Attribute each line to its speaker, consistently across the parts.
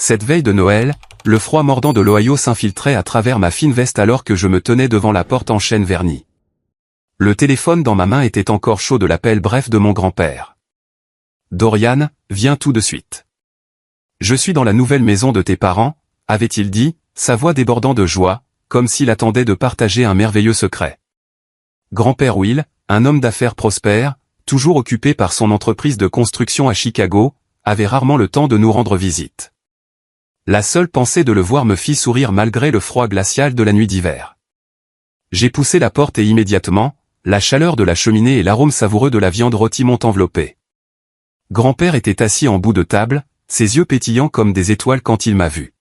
Speaker 1: Cette veille de Noël, le froid mordant de l'Ohio s'infiltrait à travers ma fine veste alors que je me tenais devant la porte en chêne verni. Le téléphone dans ma main était encore chaud de l'appel bref de mon grand-père. « Dorian, viens tout de suite. Je suis dans la nouvelle maison de tes parents », avait-il dit, sa voix débordant de joie, comme s'il attendait de partager un merveilleux secret. Grand-père Will, un homme d'affaires prospère, toujours occupé par son entreprise de construction à Chicago, avait rarement le temps de nous rendre visite. La seule pensée de le voir me fit sourire malgré le froid glacial de la nuit d'hiver. J'ai poussé la porte et immédiatement, la chaleur de la cheminée et l'arôme savoureux de la viande rôtie m'ont enveloppé. Grand-père était assis en bout de table, ses yeux pétillants comme des étoiles quand il m'a vu.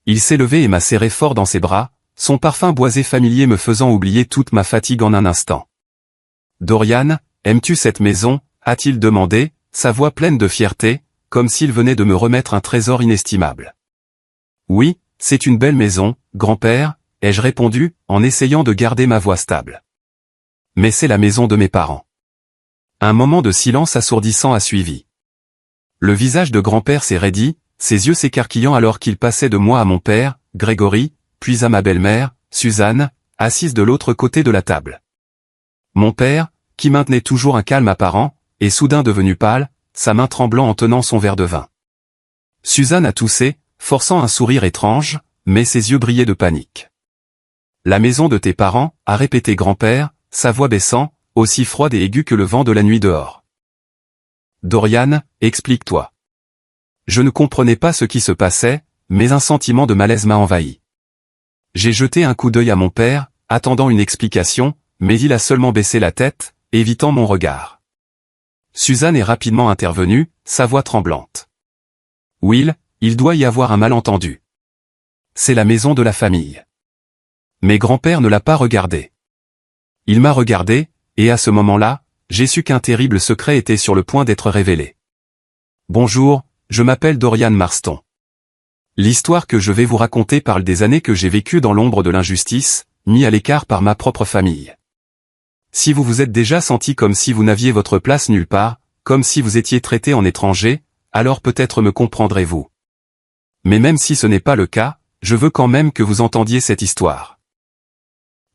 Speaker 1: Il s'est levé et m'a serré fort dans ses bras, son parfum boisé familier me faisant oublier toute ma fatigue en un instant. « Dorian, aimes-tu cette maison ?» a-t-il demandé, sa voix pleine de fierté, comme s'il venait de me remettre un trésor inestimable. « Oui, c'est une belle maison, grand-père », ai-je répondu, en essayant de garder ma voix stable. « Mais c'est la maison de mes parents. » Un moment de silence assourdissant a suivi. Le visage de grand-père s'est raidi, ses yeux s'écarquillant alors qu'il passait de moi à mon père, Grégory, puis à ma belle-mère, Suzanne, assise de l'autre côté de la table. Mon père, qui maintenait toujours un calme apparent, est soudain devenu pâle, sa main tremblant en tenant son verre de vin. Suzanne a toussé, forçant un sourire étrange, mais ses yeux brillaient de panique. « La maison de tes parents » a répété grand-père, sa voix baissant, aussi froide et aiguë que le vent de la nuit dehors. « Dorian, explique-toi. » Je ne comprenais pas ce qui se passait, mais un sentiment de malaise m'a envahi. J'ai jeté un coup d'œil à mon père, attendant une explication, mais il a seulement baissé la tête, évitant mon regard. Suzanne est rapidement intervenue, sa voix tremblante. « Will, il doit y avoir un malentendu. C'est la maison de la famille. » Mais grand-père ne l'a pas regardé. Il m'a regardé, et à ce moment-là, j'ai su qu'un terrible secret était sur le point d'être révélé. « Bonjour, je m'appelle Dorian Marston. L'histoire que je vais vous raconter parle des années que j'ai vécues dans l'ombre de l'injustice, mis à l'écart par ma propre famille. Si vous vous êtes déjà senti comme si vous n'aviez votre place nulle part, comme si vous étiez traité en étranger, alors peut-être me comprendrez-vous. Mais même si ce n'est pas le cas, je veux quand même que vous entendiez cette histoire.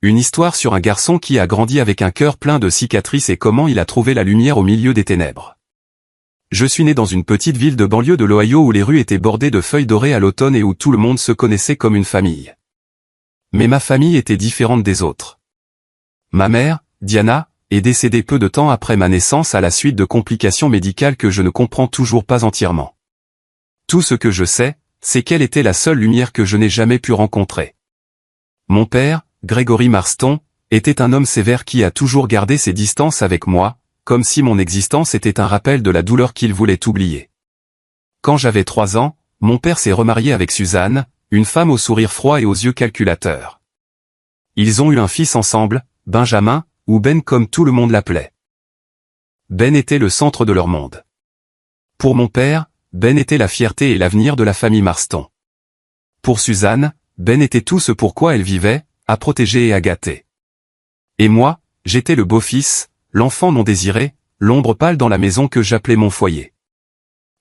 Speaker 1: Une histoire sur un garçon qui a grandi avec un cœur plein de cicatrices et comment il a trouvé la lumière au milieu des ténèbres. Je suis né dans une petite ville de banlieue de l'Ohio où les rues étaient bordées de feuilles dorées à l'automne et où tout le monde se connaissait comme une famille. Mais ma famille était différente des autres. Ma mère, Diana, est décédée peu de temps après ma naissance à la suite de complications médicales que je ne comprends toujours pas entièrement. Tout ce que je sais, c'est qu'elle était la seule lumière que je n'ai jamais pu rencontrer. Mon père, Grégory Marston, était un homme sévère qui a toujours gardé ses distances avec moi, comme si mon existence était un rappel de la douleur qu'il voulait oublier. Quand j'avais 3 ans, mon père s'est remarié avec Suzanne, une femme au sourire froid et aux yeux calculateurs. Ils ont eu un fils ensemble, Benjamin, ou Ben comme tout le monde l'appelait. Ben était le centre de leur monde. Pour mon père, Ben était la fierté et l'avenir de la famille Marston. Pour Suzanne, Ben était tout ce pourquoi elle vivait, à protéger et à gâter. Et moi, j'étais le beau-fils, l'enfant non désiré, l'ombre pâle dans la maison que j'appelais mon foyer.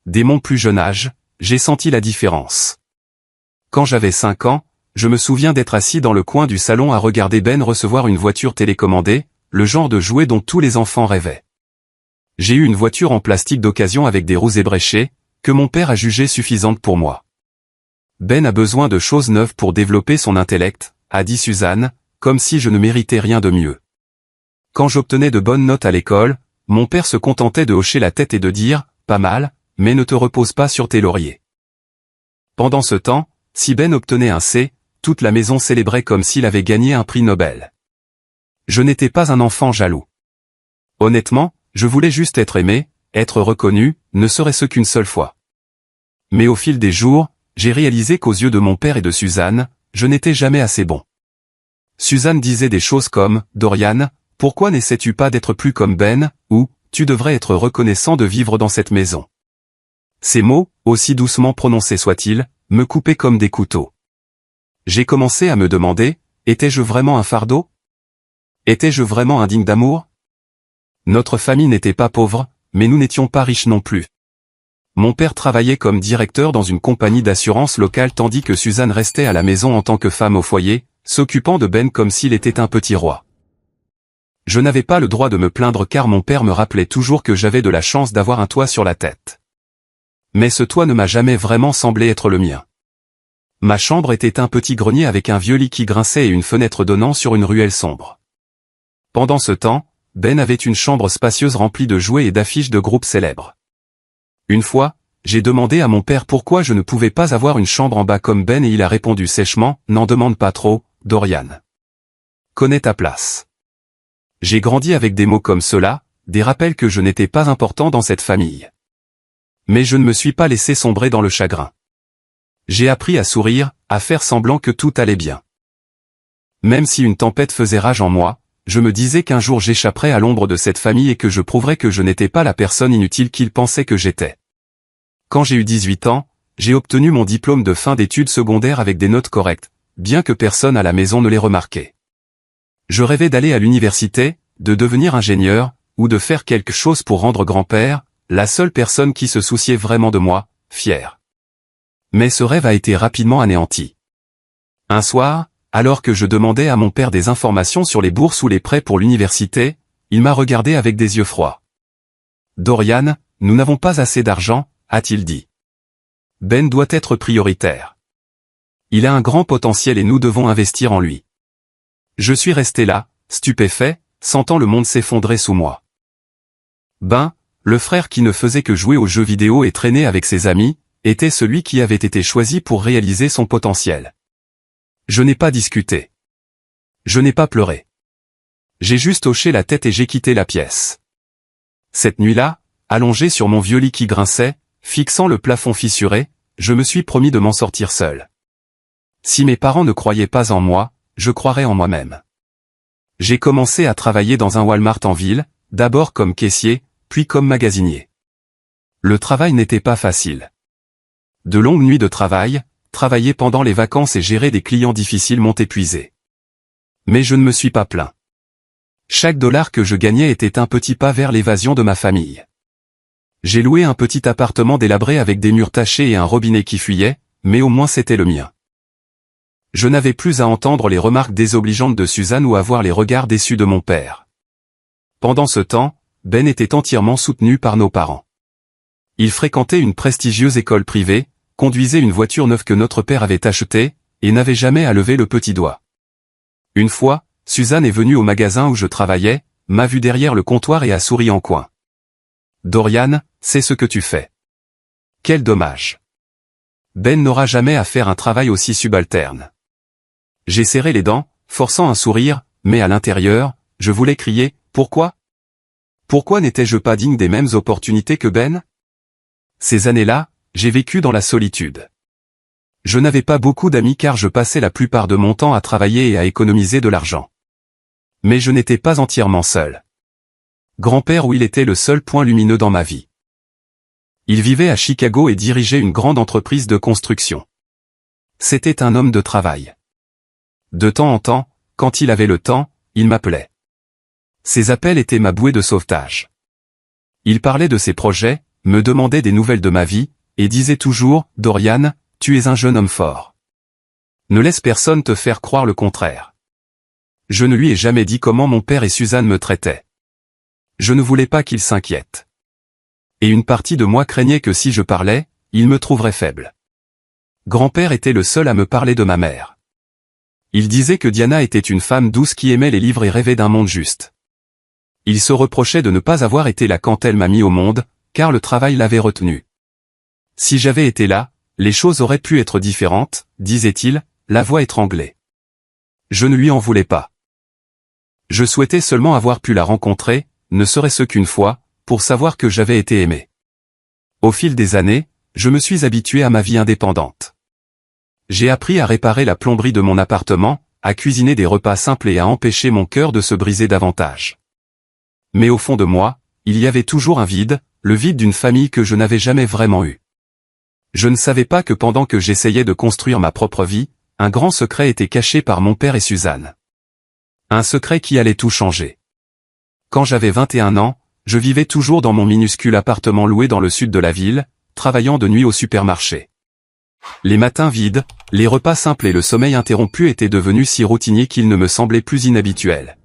Speaker 1: Dès mon plus jeune âge, j'ai senti la différence. Quand j'avais 5 ans, je me souviens d'être assis dans le coin du salon à regarder Ben recevoir une voiture télécommandée, le genre de jouet dont tous les enfants rêvaient. J'ai eu une voiture en plastique d'occasion avec des roues ébréchées, que mon père a jugée suffisante pour moi. Ben a besoin de choses neuves pour développer son intellect, a dit Suzanne, comme si je ne méritais rien de mieux. Quand j'obtenais de bonnes notes à l'école, mon père se contentait de hocher la tête et de dire « pas mal, mais ne te repose pas sur tes lauriers ». Pendant ce temps, si Ben obtenait un C, toute la maison célébrait comme s'il avait gagné un prix Nobel. Je n'étais pas un enfant jaloux. Honnêtement, je voulais juste être aimé, être reconnu, ne serait-ce qu'une seule fois. Mais au fil des jours, j'ai réalisé qu'aux yeux de mon père et de Suzanne, je n'étais jamais assez bon. Suzanne disait des choses comme « Dorian, pourquoi n'essaies-tu pas d'être plus comme Ben ?» ou « Tu devrais être reconnaissant de vivre dans cette maison. » Ces mots, aussi doucement prononcés soient-ils, me coupaient comme des couteaux. J'ai commencé à me demander, étais-je vraiment un fardeau? Étais-je vraiment indigne d'amour? Notre famille n'était pas pauvre, mais nous n'étions pas riches non plus. Mon père travaillait comme directeur dans une compagnie d'assurance locale tandis que Suzanne restait à la maison en tant que femme au foyer, s'occupant de Ben comme s'il était un petit roi. Je n'avais pas le droit de me plaindre car mon père me rappelait toujours que j'avais de la chance d'avoir un toit sur la tête. Mais ce toit ne m'a jamais vraiment semblé être le mien. Ma chambre était un petit grenier avec un vieux lit qui grinçait et une fenêtre donnant sur une ruelle sombre. Pendant ce temps, Ben avait une chambre spacieuse remplie de jouets et d'affiches de groupes célèbres. Une fois, j'ai demandé à mon père pourquoi je ne pouvais pas avoir une chambre en bas comme Ben et il a répondu sèchement, « N'en demande pas trop, Dorian. Connais ta place. » J'ai grandi avec des mots comme cela, des rappels que je n'étais pas important dans cette famille. Mais je ne me suis pas laissé sombrer dans le chagrin. J'ai appris à sourire, à faire semblant que tout allait bien. Même si une tempête faisait rage en moi, je me disais qu'un jour j'échapperais à l'ombre de cette famille et que je prouverais que je n'étais pas la personne inutile qu'ils pensaient que j'étais. Quand j'ai eu 18 ans, j'ai obtenu mon diplôme de fin d'études secondaires avec des notes correctes, bien que personne à la maison ne les remarquait. Je rêvais d'aller à l'université, de devenir ingénieur, ou de faire quelque chose pour rendre grand-père, la seule personne qui se souciait vraiment de moi, fier. Mais ce rêve a été rapidement anéanti. Un soir, alors que je demandais à mon père des informations sur les bourses ou les prêts pour l'université, il m'a regardé avec des yeux froids. « Dorian, nous n'avons pas assez d'argent, » a-t-il dit. « Ben doit être prioritaire. Il a un grand potentiel et nous devons investir en lui. » Je suis resté là, stupéfait, sentant le monde s'effondrer sous moi. Ben, le frère qui ne faisait que jouer aux jeux vidéo et traîner avec ses amis, était celui qui avait été choisi pour réaliser son potentiel. Je n'ai pas discuté. Je n'ai pas pleuré. J'ai juste hoché la tête et j'ai quitté la pièce. Cette nuit-là, allongé sur mon vieux lit qui grinçait, fixant le plafond fissuré, je me suis promis de m'en sortir seul. Si mes parents ne croyaient pas en moi, je croirais en moi-même. J'ai commencé à travailler dans un Walmart en ville, d'abord comme caissier, puis comme magasinier. Le travail n'était pas facile. De longues nuits de travail, travailler pendant les vacances et gérer des clients difficiles m'ont épuisé. Mais je ne me suis pas plaint. Chaque dollar que je gagnais était un petit pas vers l'évasion de ma famille. J'ai loué un petit appartement délabré avec des murs tachés et un robinet qui fuyait, mais au moins c'était le mien. Je n'avais plus à entendre les remarques désobligeantes de Suzanne ou à voir les regards déçus de mon père. Pendant ce temps, Ben était entièrement soutenu par nos parents. Il fréquentait une prestigieuse école privée, conduisait une voiture neuve que notre père avait achetée, et n'avait jamais à lever le petit doigt. Une fois, Suzanne est venue au magasin où je travaillais, m'a vu derrière le comptoir et a souri en coin. « Dorian, c'est ce que tu fais. Quel dommage. Ben n'aura jamais à faire un travail aussi subalterne. » J'ai serré les dents, forçant un sourire, mais à l'intérieur, je voulais crier « Pourquoi ? Pourquoi n'étais-je pas digne des mêmes opportunités que Ben ?» Ces années-là, j'ai vécu dans la solitude. Je n'avais pas beaucoup d'amis car je passais la plupart de mon temps à travailler et à économiser de l'argent. Mais je n'étais pas entièrement seul. Grand-père, où il était le seul point lumineux dans ma vie. Il vivait à Chicago et dirigeait une grande entreprise de construction. C'était un homme de travail. De temps en temps, quand il avait le temps, il m'appelait. Ses appels étaient ma bouée de sauvetage. Il parlait de ses projets, me demandait des nouvelles de ma vie, et disait toujours « Dorian, tu es un jeune homme fort. Ne laisse personne te faire croire le contraire. » Je ne lui ai jamais dit comment mon père et Suzanne me traitaient. Je ne voulais pas qu'il s'inquiète. Et une partie de moi craignait que si je parlais, il me trouverait faible. Grand-père était le seul à me parler de ma mère. Il disait que Diana était une femme douce qui aimait les livres et rêvait d'un monde juste. Il se reprochait de ne pas avoir été là quand elle m'a mis au monde, car le travail l'avait retenue. Si j'avais été là, les choses auraient pu être différentes, disait-il, la voix étranglée. Je ne lui en voulais pas. Je souhaitais seulement avoir pu la rencontrer, ne serait-ce qu'une fois, pour savoir que j'avais été aimé. Au fil des années, je me suis habitué à ma vie indépendante. J'ai appris à réparer la plomberie de mon appartement, à cuisiner des repas simples et à empêcher mon cœur de se briser davantage. Mais au fond de moi, il y avait toujours un vide, le vide d'une famille que je n'avais jamais vraiment eue. Je ne savais pas que pendant que j'essayais de construire ma propre vie, un grand secret était caché par mon père et Suzanne. Un secret qui allait tout changer. Quand j'avais 21 ans, je vivais toujours dans mon minuscule appartement loué dans le sud de la ville, travaillant de nuit au supermarché. Les matins vides, les repas simples et le sommeil interrompu étaient devenus si routiniers qu'ils ne me semblaient plus inhabituels.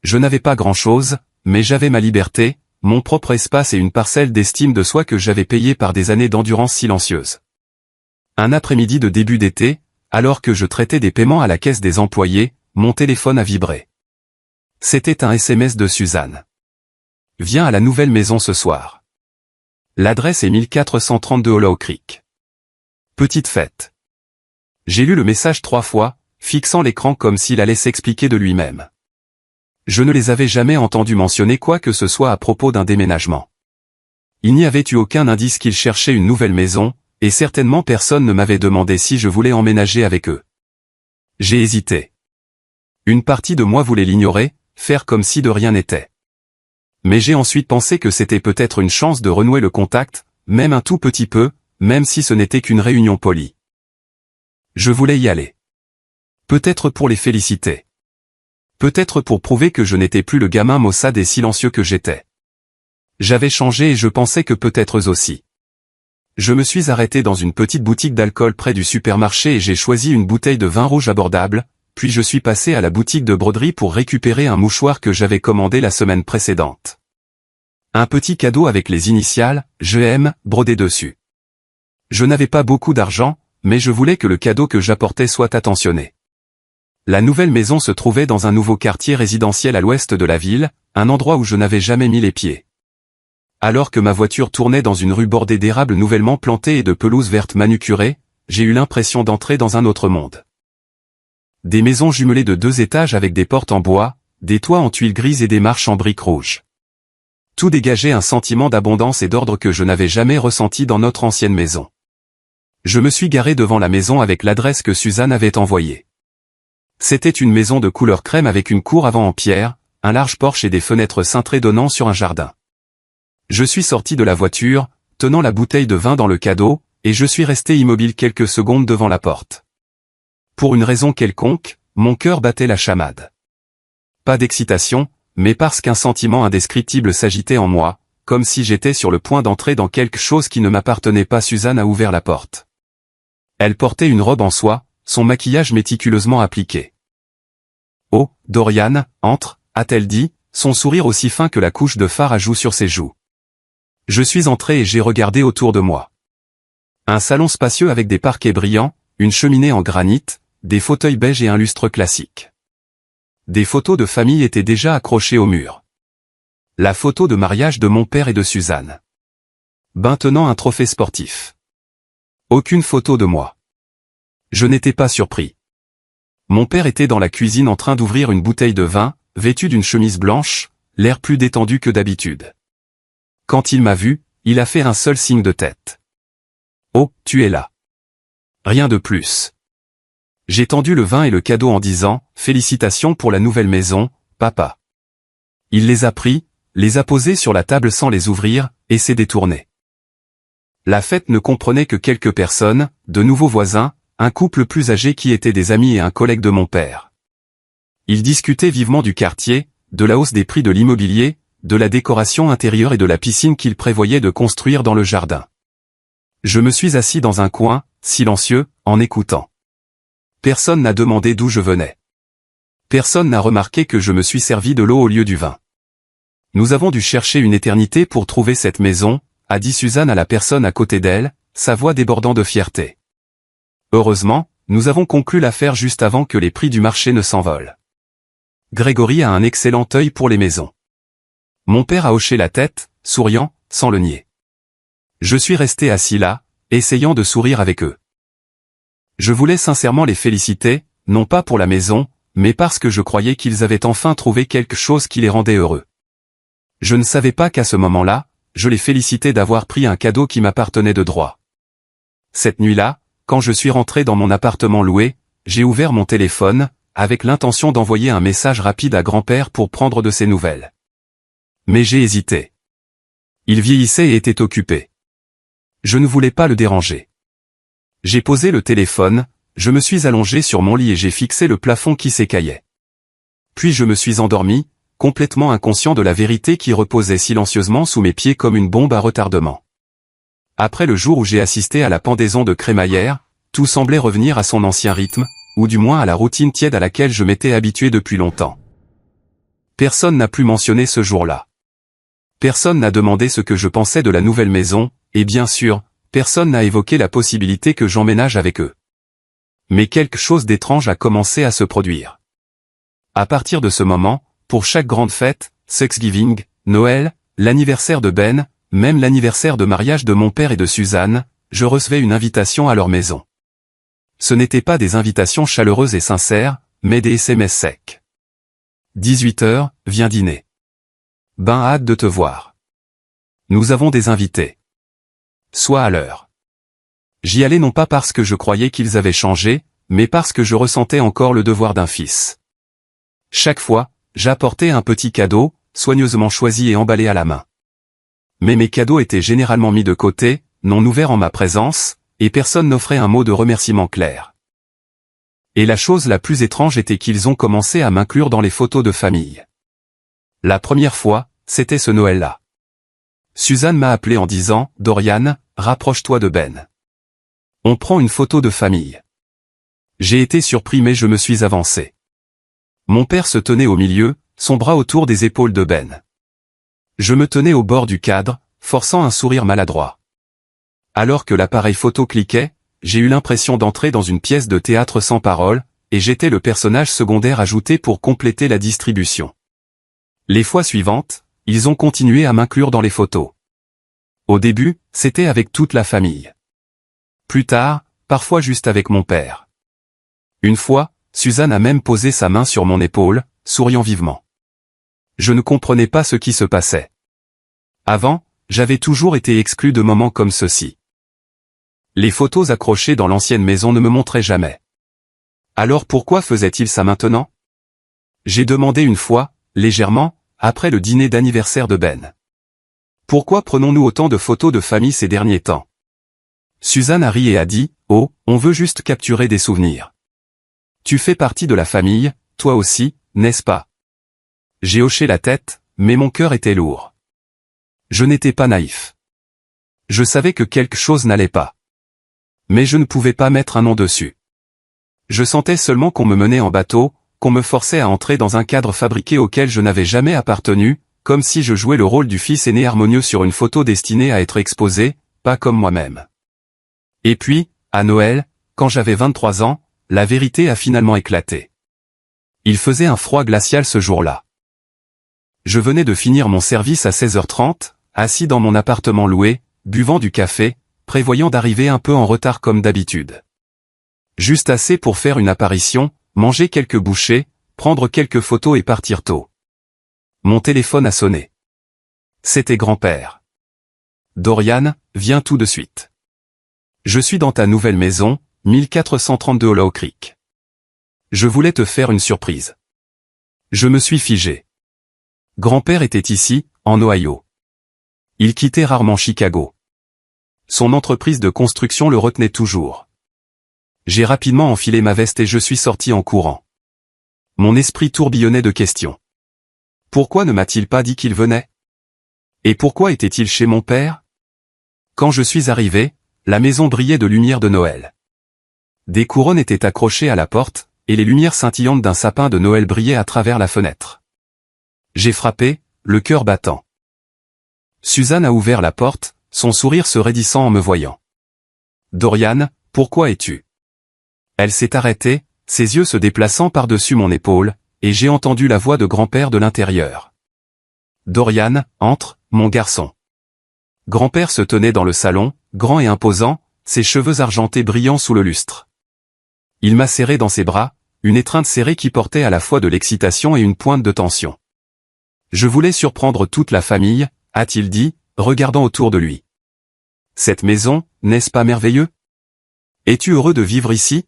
Speaker 1: Je n'avais pas grand-chose, mais j'avais ma liberté, mon propre espace et une parcelle d'estime de soi que j'avais payée par des années d'endurance silencieuse. Un après-midi de début d'été, alors que je traitais des paiements à la caisse des employés, mon téléphone a vibré. C'était un SMS de Suzanne. Viens à la nouvelle maison ce soir. L'adresse est 1432 Hollow Creek. Petite fête. J'ai lu le message 3 fois, fixant l'écran comme s'il allait s'expliquer de lui-même. Je ne les avais jamais entendus mentionner quoi que ce soit à propos d'un déménagement. Il n'y avait eu aucun indice qu'ils cherchaient une nouvelle maison, et certainement personne ne m'avait demandé si je voulais emménager avec eux. J'ai hésité. Une partie de moi voulait l'ignorer, faire comme si de rien n'était. Mais j'ai ensuite pensé que c'était peut-être une chance de renouer le contact, même un tout petit peu, même si ce n'était qu'une réunion polie. Je voulais y aller. Peut-être pour les féliciter. Peut-être pour prouver que je n'étais plus le gamin maussade et silencieux que j'étais. J'avais changé et je pensais que peut-être eux aussi. Je me suis arrêté dans une petite boutique d'alcool près du supermarché et j'ai choisi une bouteille de vin rouge abordable, puis je suis passé à la boutique de broderie pour récupérer un mouchoir que j'avais commandé la semaine précédente. Un petit cadeau avec les initiales « Je aime » brodé dessus. Je n'avais pas beaucoup d'argent, mais je voulais que le cadeau que j'apportais soit attentionné. La nouvelle maison se trouvait dans un nouveau quartier résidentiel à l'ouest de la ville, un endroit où je n'avais jamais mis les pieds. Alors que ma voiture tournait dans une rue bordée d'érables nouvellement plantés et de pelouses vertes manucurées, j'ai eu l'impression d'entrer dans un autre monde. Des maisons jumelées de 2 étages avec des portes en bois, des toits en tuiles grises et des marches en briques rouges. Tout dégageait un sentiment d'abondance et d'ordre que je n'avais jamais ressenti dans notre ancienne maison. Je me suis garé devant la maison avec l'adresse que Suzanne avait envoyée. C'était une maison de couleur crème avec une cour avant en pierre, un large porche et des fenêtres cintrées donnant sur un jardin. Je suis sorti de la voiture, tenant la bouteille de vin dans le cadeau, et je suis resté immobile quelques secondes devant la porte. Pour une raison quelconque, mon cœur battait la chamade. Pas d'excitation, mais parce qu'un sentiment indescriptible s'agitait en moi, comme si j'étais sur le point d'entrer dans quelque chose qui ne m'appartenait pas. Suzanne a ouvert la porte. Elle portait une robe en soie, son maquillage méticuleusement appliqué. « Oh, Dorian, entre » a-t-elle dit, son sourire aussi fin que la couche de fard à joues sur ses joues. Je suis entré et j'ai regardé autour de moi. Un salon spacieux avec des parquets brillants, une cheminée en granit, des fauteuils beiges et un lustre classique. Des photos de famille étaient déjà accrochées au mur. La photo de mariage de mon père et de Suzanne. Maintenant un trophée sportif. Aucune photo de moi. Je n'étais pas surpris. Mon père était dans la cuisine en train d'ouvrir une bouteille de vin, vêtu d'une chemise blanche, l'air plus détendu que d'habitude. Quand il m'a vu, il a fait un seul signe de tête. « Oh, tu es là. » Rien de plus. J'ai tendu le vin et le cadeau en disant « Félicitations pour la nouvelle maison, papa. » Il les a pris, les a posés sur la table sans les ouvrir, et s'est détourné. La fête ne comprenait que quelques personnes, de nouveaux voisins, un couple plus âgé qui étaient des amis et un collègue de mon père. Ils discutaient vivement du quartier, de la hausse des prix de l'immobilier, de la décoration intérieure et de la piscine qu'ils prévoyaient de construire dans le jardin. Je me suis assis dans un coin, silencieux, en écoutant. Personne n'a demandé d'où je venais. Personne n'a remarqué que je me suis servi de l'eau au lieu du vin. Nous avons dû chercher une éternité pour trouver cette maison, a dit Suzanne à la personne à côté d'elle, sa voix débordant de fierté. Heureusement, nous avons conclu l'affaire juste avant que les prix du marché ne s'envolent. Grégory a un excellent œil pour les maisons. Mon père a hoché la tête, souriant, sans le nier. Je suis resté assis là, essayant de sourire avec eux. Je voulais sincèrement les féliciter, non pas pour la maison, mais parce que je croyais qu'ils avaient enfin trouvé quelque chose qui les rendait heureux. Je ne savais pas qu'à ce moment-là, je les félicitais d'avoir pris un cadeau qui m'appartenait de droit. Cette nuit-là, quand je suis rentré dans mon appartement loué, j'ai ouvert mon téléphone, avec l'intention d'envoyer un message rapide à grand-père pour prendre de ses nouvelles. Mais j'ai hésité. Il vieillissait et était occupé. Je ne voulais pas le déranger. J'ai posé le téléphone, je me suis allongé sur mon lit et j'ai fixé le plafond qui s'écaillait. Puis je me suis endormi, complètement inconscient de la vérité qui reposait silencieusement sous mes pieds comme une bombe à retardement. Après le jour où j'ai assisté à la pendaison de crémaillère, tout semblait revenir à son ancien rythme, ou du moins à la routine tiède à laquelle je m'étais habitué depuis longtemps. Personne n'a plus mentionné ce jour-là. Personne n'a demandé ce que je pensais de la nouvelle maison, et bien sûr, personne n'a évoqué la possibilité que j'emménage avec eux. Mais quelque chose d'étrange a commencé à se produire. À partir de ce moment, pour chaque grande fête, Thanksgiving, Noël, l'anniversaire de Ben, même l'anniversaire de mariage de mon père et de Suzanne, je recevais une invitation à leur maison. Ce n'étaient pas des invitations chaleureuses et sincères, mais des SMS secs. 18h, viens dîner. Ben hâte de te voir. Nous avons des invités. Sois à l'heure. J'y allais non pas parce que je croyais qu'ils avaient changé, mais parce que je ressentais encore le devoir d'un fils. Chaque fois, j'apportais un petit cadeau, soigneusement choisi et emballé à la main. Mais mes cadeaux étaient généralement mis de côté, non ouverts en ma présence, et personne n'offrait un mot de remerciement clair. Et la chose la plus étrange était qu'ils ont commencé à m'inclure dans les photos de famille. La première fois, c'était ce Noël-là. Suzanne m'a appelé en disant « Dorian, rapproche-toi de Ben. On prend une photo de famille. » J'ai été surpris mais je me suis avancé. Mon père se tenait au milieu, son bras autour des épaules de Ben. Je me tenais au bord du cadre, forçant un sourire maladroit. Alors que l'appareil photo cliquait, j'ai eu l'impression d'entrer dans une pièce de théâtre sans parole, et j'étais le personnage secondaire ajouté pour compléter la distribution. Les fois suivantes, ils ont continué à m'inclure dans les photos. Au début, c'était avec toute la famille. Plus tard, parfois juste avec mon père. Une fois, Suzanne a même posé sa main sur mon épaule, souriant vivement. Je ne comprenais pas ce qui se passait. Avant, j'avais toujours été exclu de moments comme ceux-ci. Les photos accrochées dans l'ancienne maison ne me montraient jamais. Alors pourquoi faisait-il ça maintenant? J'ai demandé une fois, légèrement, après le dîner d'anniversaire de Ben. Pourquoi prenons-nous autant de photos de famille ces derniers temps? Suzanne a ri et a dit, « Oh, on veut juste capturer des souvenirs. Tu fais partie de la famille, toi aussi, n'est-ce pas ?» J'ai hoché la tête, mais mon cœur était lourd. Je n'étais pas naïf. Je savais que quelque chose n'allait pas. Mais je ne pouvais pas mettre un nom dessus. Je sentais seulement qu'on me menait en bateau, qu'on me forçait à entrer dans un cadre fabriqué auquel je n'avais jamais appartenu, comme si je jouais le rôle du fils aîné harmonieux sur une photo destinée à être exposée, pas comme moi-même. Et puis, à Noël, quand j'avais 23 ans, la vérité a finalement éclaté. Il faisait un froid glacial ce jour-là. Je venais de finir mon service à 16h30, assis dans mon appartement loué, buvant du café, prévoyant d'arriver un peu en retard comme d'habitude. Juste assez pour faire une apparition, manger quelques bouchées, prendre quelques photos et partir tôt. Mon téléphone a sonné. C'était grand-père. « Dorian, viens tout de suite. Je suis dans ta nouvelle maison, 1432 Hollow Creek. Je voulais te faire une surprise. » Je me suis figé. Grand-père était ici, en Ohio. Il quittait rarement Chicago. Son entreprise de construction le retenait toujours. J'ai rapidement enfilé ma veste et je suis sorti en courant. Mon esprit tourbillonnait de questions. Pourquoi ne m'a-t-il pas dit qu'il venait? Et pourquoi était-il chez mon père? Quand je suis arrivé, la maison brillait de lumière de Noël. Des couronnes étaient accrochées à la porte, et les lumières scintillantes d'un sapin de Noël brillaient à travers la fenêtre. J'ai frappé, le cœur battant. Suzanne a ouvert la porte, son sourire se raidissant en me voyant. « Dorian, pourquoi es-tu » Elle s'est arrêtée, ses yeux se déplaçant par-dessus mon épaule, et j'ai entendu la voix de grand-père de l'intérieur. « Dorian, entre, mon garçon. » Grand-père se tenait dans le salon, grand et imposant, ses cheveux argentés brillant sous le lustre. Il m'a serré dans ses bras, une étreinte serrée qui portait à la fois de l'excitation et une pointe de tension. « Je voulais surprendre toute la famille, » a-t-il dit, regardant autour de lui. « Cette maison, n'est-ce pas merveilleux? Es-tu heureux de vivre ici ?»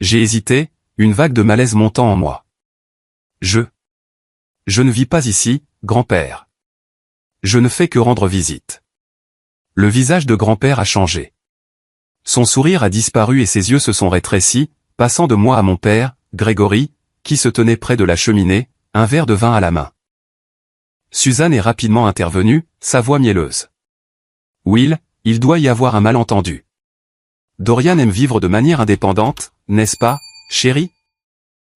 Speaker 1: J'ai hésité, une vague de malaise montant en moi. Je ne vis pas ici, grand-père. Je ne fais que rendre visite. Le visage de grand-père a changé. Son sourire a disparu et ses yeux se sont rétrécis, passant de moi à mon père, Grégory, qui se tenait près de la cheminée, un verre de vin à la main. Suzanne est rapidement intervenue, sa voix mielleuse. « Will, il doit y avoir un malentendu. Dorian aime vivre de manière indépendante, n'est-ce pas, chérie?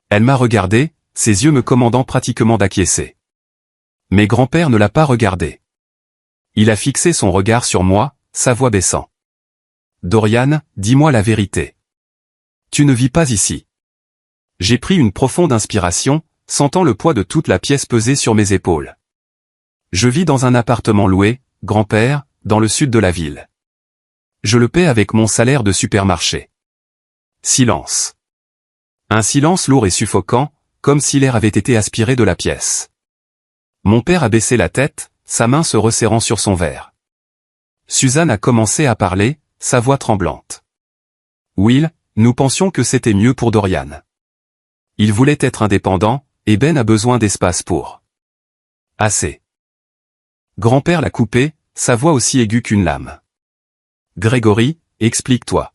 Speaker 1: Elle m'a regardé, ses yeux me commandant pratiquement d'acquiescer. Mais grand-père ne l'a pas regardé. Il a fixé son regard sur moi, sa voix baissant. Dorian, dis-moi la vérité. Tu ne vis pas ici. J'ai pris une profonde inspiration, sentant le poids de toute la pièce peser sur mes épaules. Je vis dans un appartement loué, grand-père, dans le sud de la ville. Je le paie avec mon salaire de supermarché. Silence. Un silence lourd et suffocant, comme si l'air avait été aspiré de la pièce. Mon père a baissé la tête, sa main se resserrant sur son verre. Suzanne a commencé à parler, sa voix tremblante. Will, nous pensions que c'était mieux pour Dorian. Il voulait être indépendant, et Ben a besoin d'espace pour. Assez. Grand-père l'a coupé, sa voix aussi aiguë qu'une lame. Grégory, explique-toi.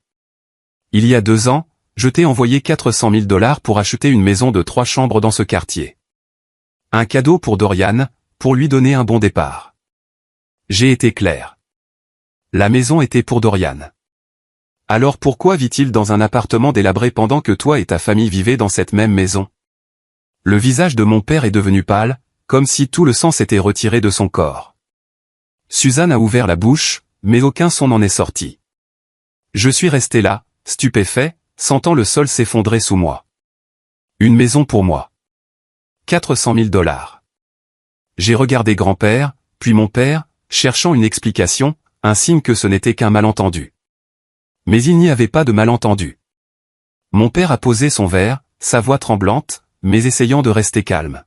Speaker 1: Il y a 2 ans, je t'ai envoyé 400 000 $ pour acheter une maison de 3 chambres dans ce quartier. Un cadeau pour Dorian, pour lui donner un bon départ. J'ai été clair. La maison était pour Dorian. Alors pourquoi vit-il dans un appartement délabré pendant que toi et ta famille vivaient dans cette même maison? Le visage de mon père est devenu pâle, comme si tout le sang s'était retiré de son corps. Suzanne a ouvert la bouche, mais aucun son n'en est sorti. Je suis resté là, stupéfait, sentant le sol s'effondrer sous moi. Une maison pour moi. 400 000 $. J'ai regardé grand-père, puis mon père, cherchant une explication, un signe que ce n'était qu'un malentendu. Mais il n'y avait pas de malentendu. Mon père a posé son verre, sa voix tremblante, mais essayant de rester calme.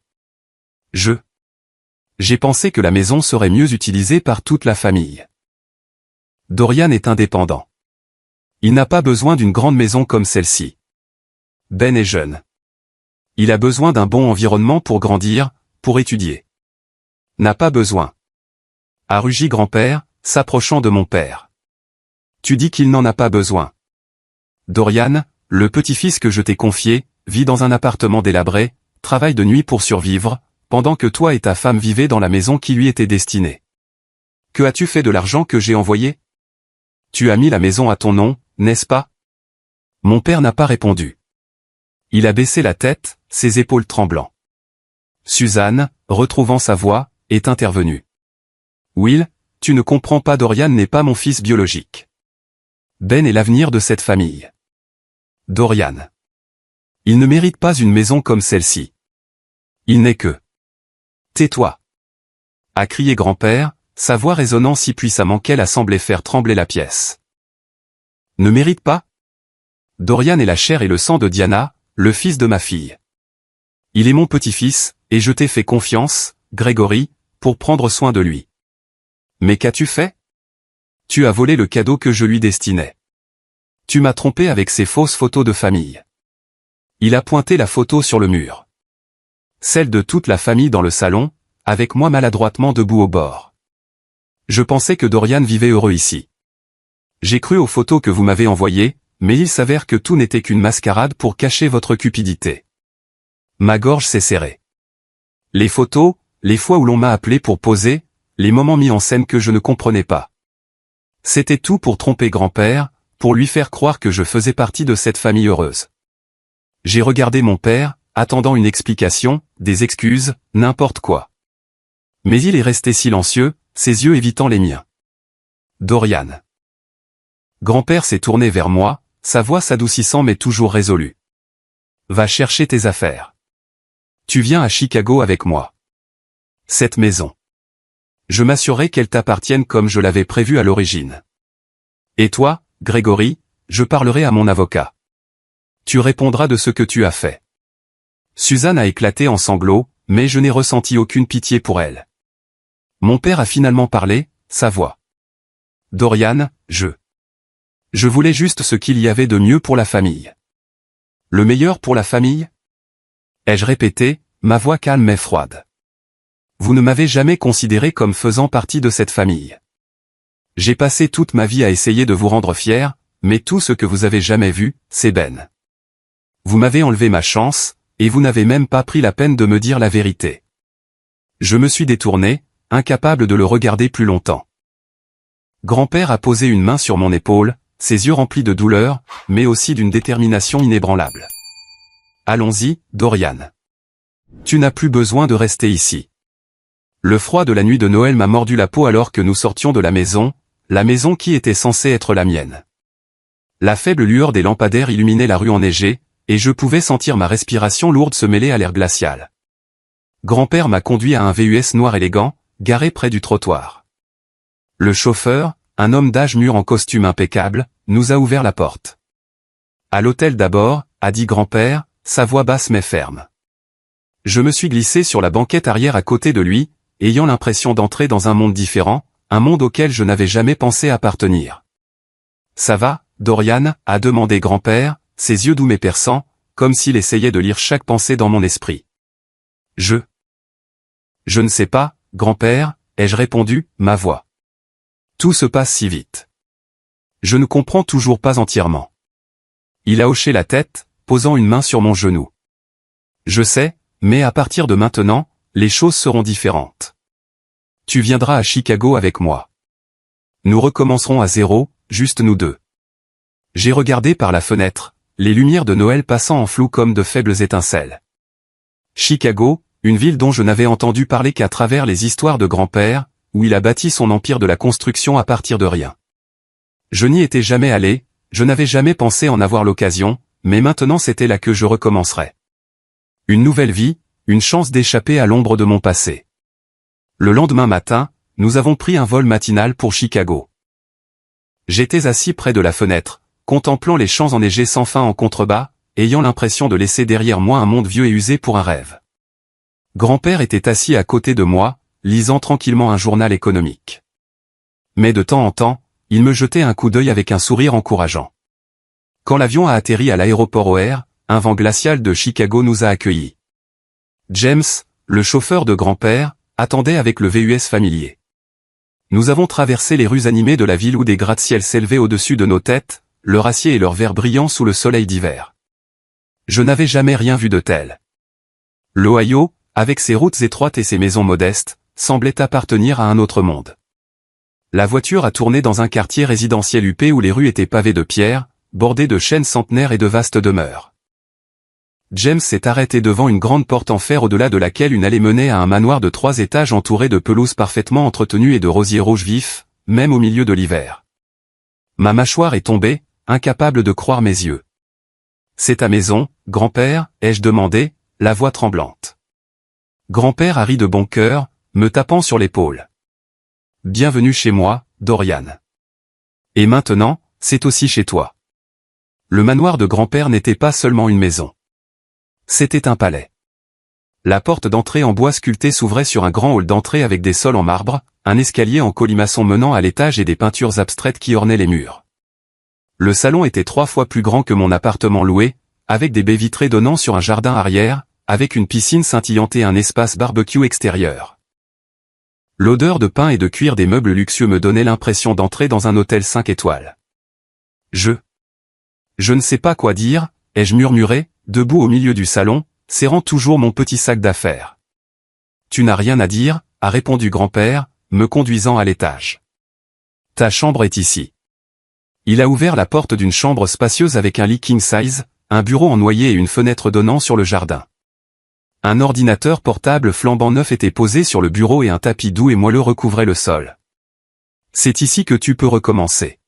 Speaker 1: J'ai pensé que la maison serait mieux utilisée par toute la famille. Dorian est indépendant. Il n'a pas besoin d'une grande maison comme celle-ci. Ben est jeune. Il a besoin d'un bon environnement pour grandir, pour étudier. N'a pas besoin. A rugi grand-père, s'approchant de mon père. Tu dis qu'il n'en a pas besoin. Dorian, le petit-fils que je t'ai confié, vit dans un appartement délabré, travaille de nuit pour survivre, pendant que toi et ta femme vivaient dans la maison qui lui était destinée. Que as-tu fait de l'argent que j'ai envoyé? Tu as mis la maison à ton nom, n'est-ce pas? Mon père n'a pas répondu. Il a baissé la tête, ses épaules tremblant. Suzanne, retrouvant sa voix, est intervenue. Will, tu ne comprends pas, Dorian n'est pas mon fils biologique. Ben est l'avenir de cette famille. Dorian. Il ne mérite pas une maison comme celle-ci. Il n'est que... Tais-toi. A crié grand-père, sa voix résonnant si puissamment qu'elle a semblé faire trembler la pièce. Ne mérite pas? Dorian est la chair et le sang de Diana, le fils de ma fille. Il est mon petit-fils, et je t'ai fait confiance, Grégory, pour prendre soin de lui. Mais qu'as-tu fait? Tu as volé le cadeau que je lui destinais. Tu m'as trompé avec ces fausses photos de famille. Il a pointé la photo sur le mur. Celle de toute la famille dans le salon, avec moi maladroitement debout au bord. Je pensais que Dorian vivait heureux ici. J'ai cru aux photos que vous m'avez envoyées, mais il s'avère que tout n'était qu'une mascarade pour cacher votre cupidité. Ma gorge s'est serrée. Les photos, les fois où l'on m'a appelé pour poser, les moments mis en scène que je ne comprenais pas. C'était tout pour tromper grand-père, pour lui faire croire que je faisais partie de cette famille heureuse. J'ai regardé mon père, attendant une explication, des excuses, n'importe quoi. Mais il est resté silencieux, ses yeux évitant les miens. Dorian. Grand-père s'est tourné vers moi, sa voix s'adoucissant mais toujours résolue. Va chercher tes affaires. Tu viens à Chicago avec moi. Cette maison. Je m'assurerai qu'elle t'appartienne comme je l'avais prévu à l'origine. Et toi, Grégory, je parlerai à mon avocat. Tu répondras de ce que tu as fait. Suzanne a éclaté en sanglots, mais je n'ai ressenti aucune pitié pour elle. Mon père a finalement parlé, sa voix. Dorian, Je voulais juste ce qu'il y avait de mieux pour la famille. Le meilleur pour la famille? Ai-je répété, ma voix calme mais froide. Vous ne m'avez jamais considéré comme faisant partie de cette famille. J'ai passé toute ma vie à essayer de vous rendre fier, mais tout ce que vous avez jamais vu, c'est Ben. Vous m'avez enlevé ma chance, et vous n'avez même pas pris la peine de me dire la vérité. Je me suis détourné, incapable de le regarder plus longtemps. Grand-père a posé une main sur mon épaule, ses yeux remplis de douleur, mais aussi d'une détermination inébranlable. Allons-y, Dorian. Tu n'as plus besoin de rester ici. Le froid de la nuit de Noël m'a mordu la peau alors que nous sortions de la maison qui était censée être la mienne. La faible lueur des lampadaires illuminait la rue enneigée, et je pouvais sentir ma respiration lourde se mêler à l'air glacial. Grand-père m'a conduit à un VUS noir élégant, garé près du trottoir. Le chauffeur, un homme d'âge mûr en costume impeccable, nous a ouvert la porte. À l'hôtel d'abord, a dit grand-père, sa voix basse mais ferme. Je me suis glissé sur la banquette arrière à côté de lui, ayant l'impression d'entrer dans un monde différent, un monde auquel je n'avais jamais pensé appartenir. Ça va, Dorian, a demandé grand-père, ses yeux doux mais perçants, comme s'il essayait de lire chaque pensée dans mon esprit. Je ne sais pas, grand-père, ai-je répondu, ma voix. Tout se passe si vite. Je ne comprends toujours pas entièrement. Il a hoché la tête, posant une main sur mon genou. Je sais, mais à partir de maintenant, les choses seront différentes. Tu viendras à Chicago avec moi. Nous recommencerons à zéro, juste nous deux. J'ai regardé par la fenêtre, les lumières de Noël passant en flou comme de faibles étincelles. Chicago, une ville dont je n'avais entendu parler qu'à travers les histoires de grand-père, où il a bâti son empire de la construction à partir de rien. Je n'y étais jamais allé, je n'avais jamais pensé en avoir l'occasion, mais maintenant c'était là que je recommencerais. Une nouvelle vie, une chance d'échapper à l'ombre de mon passé. Le lendemain matin, nous avons pris un vol matinal pour Chicago. J'étais assis près de la fenêtre, contemplant les champs enneigés sans fin en contrebas, ayant l'impression de laisser derrière moi un monde vieux et usé pour un rêve. Grand-père était assis à côté de moi, lisant tranquillement un journal économique. Mais de temps en temps, il me jetait un coup d'œil avec un sourire encourageant. Quand l'avion a atterri à l'aéroport O'Hare, un vent glacial de Chicago nous a accueillis. James, le chauffeur de grand-père, attendait avec le VUS familier. Nous avons traversé les rues animées de la ville où des gratte-ciel s'élevaient au-dessus de nos têtes, leur acier et leur verre brillant sous le soleil d'hiver. Je n'avais jamais rien vu de tel. L'Ohio, avec ses routes étroites et ses maisons modestes, semblait appartenir à un autre monde. La voiture a tourné dans un quartier résidentiel huppé où les rues étaient pavées de pierres, bordées de chênes centenaires et de vastes demeures. James s'est arrêté devant une grande porte en fer au-delà de laquelle une allée menait à un manoir de 3 étages entouré de pelouses parfaitement entretenues et de rosiers rouges vifs, même au milieu de l'hiver. Ma mâchoire est tombée, incapable de croire mes yeux. « C'est ta maison, grand-père ?» ai-je demandé, la voix tremblante. Grand-père a ri de bon cœur, me tapant sur l'épaule. « Bienvenue chez moi, Dorian. Et maintenant, c'est aussi chez toi. » Le manoir de grand-père n'était pas seulement une maison. C'était un palais. La porte d'entrée en bois sculpté s'ouvrait sur un grand hall d'entrée avec des sols en marbre, un escalier en colimaçon menant à l'étage et des peintures abstraites qui ornaient les murs. Le salon était 3 fois plus grand que mon appartement loué, avec des baies vitrées donnant sur un jardin arrière, avec une piscine scintillante et un espace barbecue extérieur. L'odeur de pain et de cuir des meubles luxueux me donnait l'impression d'entrer dans un hôtel 5 étoiles. Je ne sais pas quoi dire, ai-je murmuré, debout au milieu du salon, serrant toujours mon petit sac d'affaires. Tu n'as rien à dire, a répondu grand-père, me conduisant à l'étage. Ta chambre est ici. Il a ouvert la porte d'une chambre spacieuse avec un lit king size, un bureau en noyer et une fenêtre donnant sur le jardin. Un ordinateur portable flambant neuf était posé sur le bureau et un tapis doux et moelleux recouvrait le sol. C'est ici que tu peux recommencer.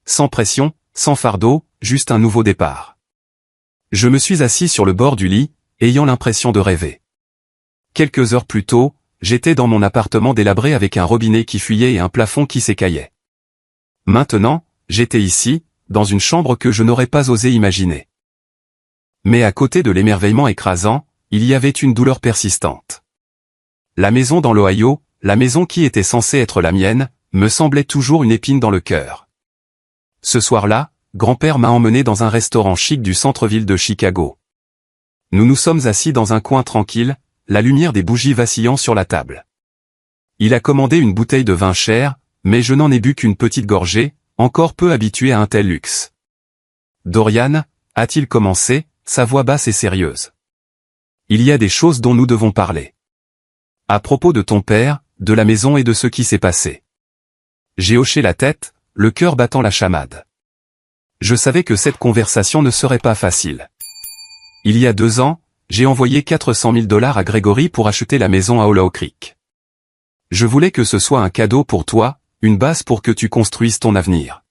Speaker 1: Sans pression, sans fardeau, juste un nouveau départ. Je me suis assis sur le bord du lit, ayant l'impression de rêver. Quelques heures plus tôt, j'étais dans mon appartement délabré avec un robinet qui fuyait et un plafond qui s'écaillait. Maintenant, j'étais ici, dans une chambre que je n'aurais pas osé imaginer. Mais à côté de l'émerveillement écrasant, il y avait une douleur persistante. La maison dans l'Ohio, la maison qui était censée être la mienne, me semblait toujours une épine dans le cœur. Ce soir-là, grand-père m'a emmené dans un restaurant chic du centre-ville de Chicago. Nous nous sommes assis dans un coin tranquille, la lumière des bougies vacillant sur la table. Il a commandé une bouteille de vin cher, mais je n'en ai bu qu'une petite gorgée, encore peu habitué à un tel luxe. Dorian, a-t-il commencé, sa voix basse et sérieuse. Il y a des choses dont nous devons parler. À propos de ton père, de la maison et de ce qui s'est passé. J'ai hoché la tête, le cœur battant la chamade. Je savais que cette conversation ne serait pas facile. Il y a 2 ans, j'ai envoyé $400 000 à Grégory pour acheter la maison à Hollow Creek. Je voulais que ce soit un cadeau pour toi, une base pour que tu construises ton avenir.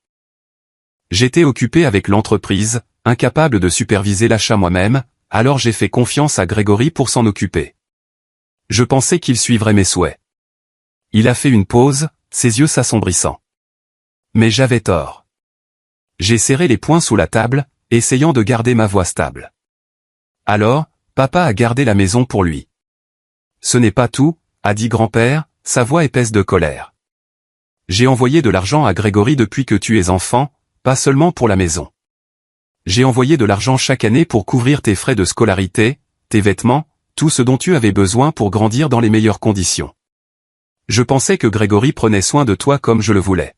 Speaker 1: J'étais occupé avec l'entreprise, incapable de superviser l'achat moi-même, alors j'ai fait confiance à Grégory pour s'en occuper. Je pensais qu'il suivrait mes souhaits. Il a fait une pause, ses yeux s'assombrissant. Mais j'avais tort. J'ai serré les poings sous la table, essayant de garder ma voix stable. Alors, papa a gardé la maison pour lui. Ce n'est pas tout, a dit grand-père, sa voix épaisse de colère. J'ai envoyé de l'argent à Grégory depuis que tu es enfant, pas seulement pour la maison. J'ai envoyé de l'argent chaque année pour couvrir tes frais de scolarité, tes vêtements, tout ce dont tu avais besoin pour grandir dans les meilleures conditions. Je pensais que Grégory prenait soin de toi comme je le voulais.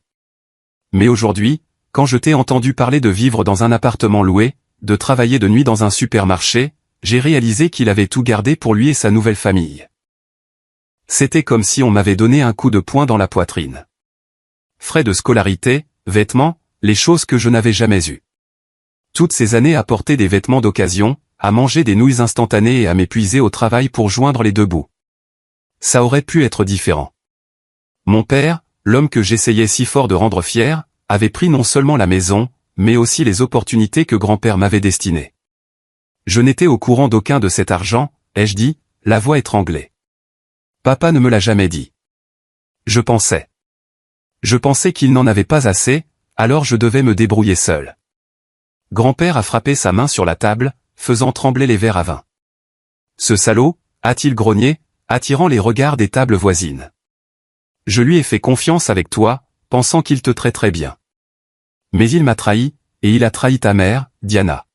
Speaker 1: Mais aujourd'hui, quand je t'ai entendu parler de vivre dans un appartement loué, de travailler de nuit dans un supermarché, j'ai réalisé qu'il avait tout gardé pour lui et sa nouvelle famille. C'était comme si on m'avait donné un coup de poing dans la poitrine. Frais de scolarité, vêtements, les choses que je n'avais jamais eues. Toutes ces années à porter des vêtements d'occasion, à manger des nouilles instantanées et à m'épuiser au travail pour joindre les 2 bouts. Ça aurait pu être différent. Mon père, l'homme que j'essayais si fort de rendre fier, avait pris non seulement la maison, mais aussi les opportunités que grand-père m'avait destinées. Je n'étais au courant d'aucun de cet argent, ai-je dit, la voix étranglée. Papa ne me l'a jamais dit. Je pensais qu'il n'en avait pas assez, alors je devais me débrouiller seul. Grand-père a frappé sa main sur la table, faisant trembler les verres à vin. Ce salaud, a-t-il grogné, attirant les regards des tables voisines. Je lui ai fait confiance avec toi, pensant qu'il te traiterait bien. Mais il m'a trahi, et il a trahi ta mère, Diana.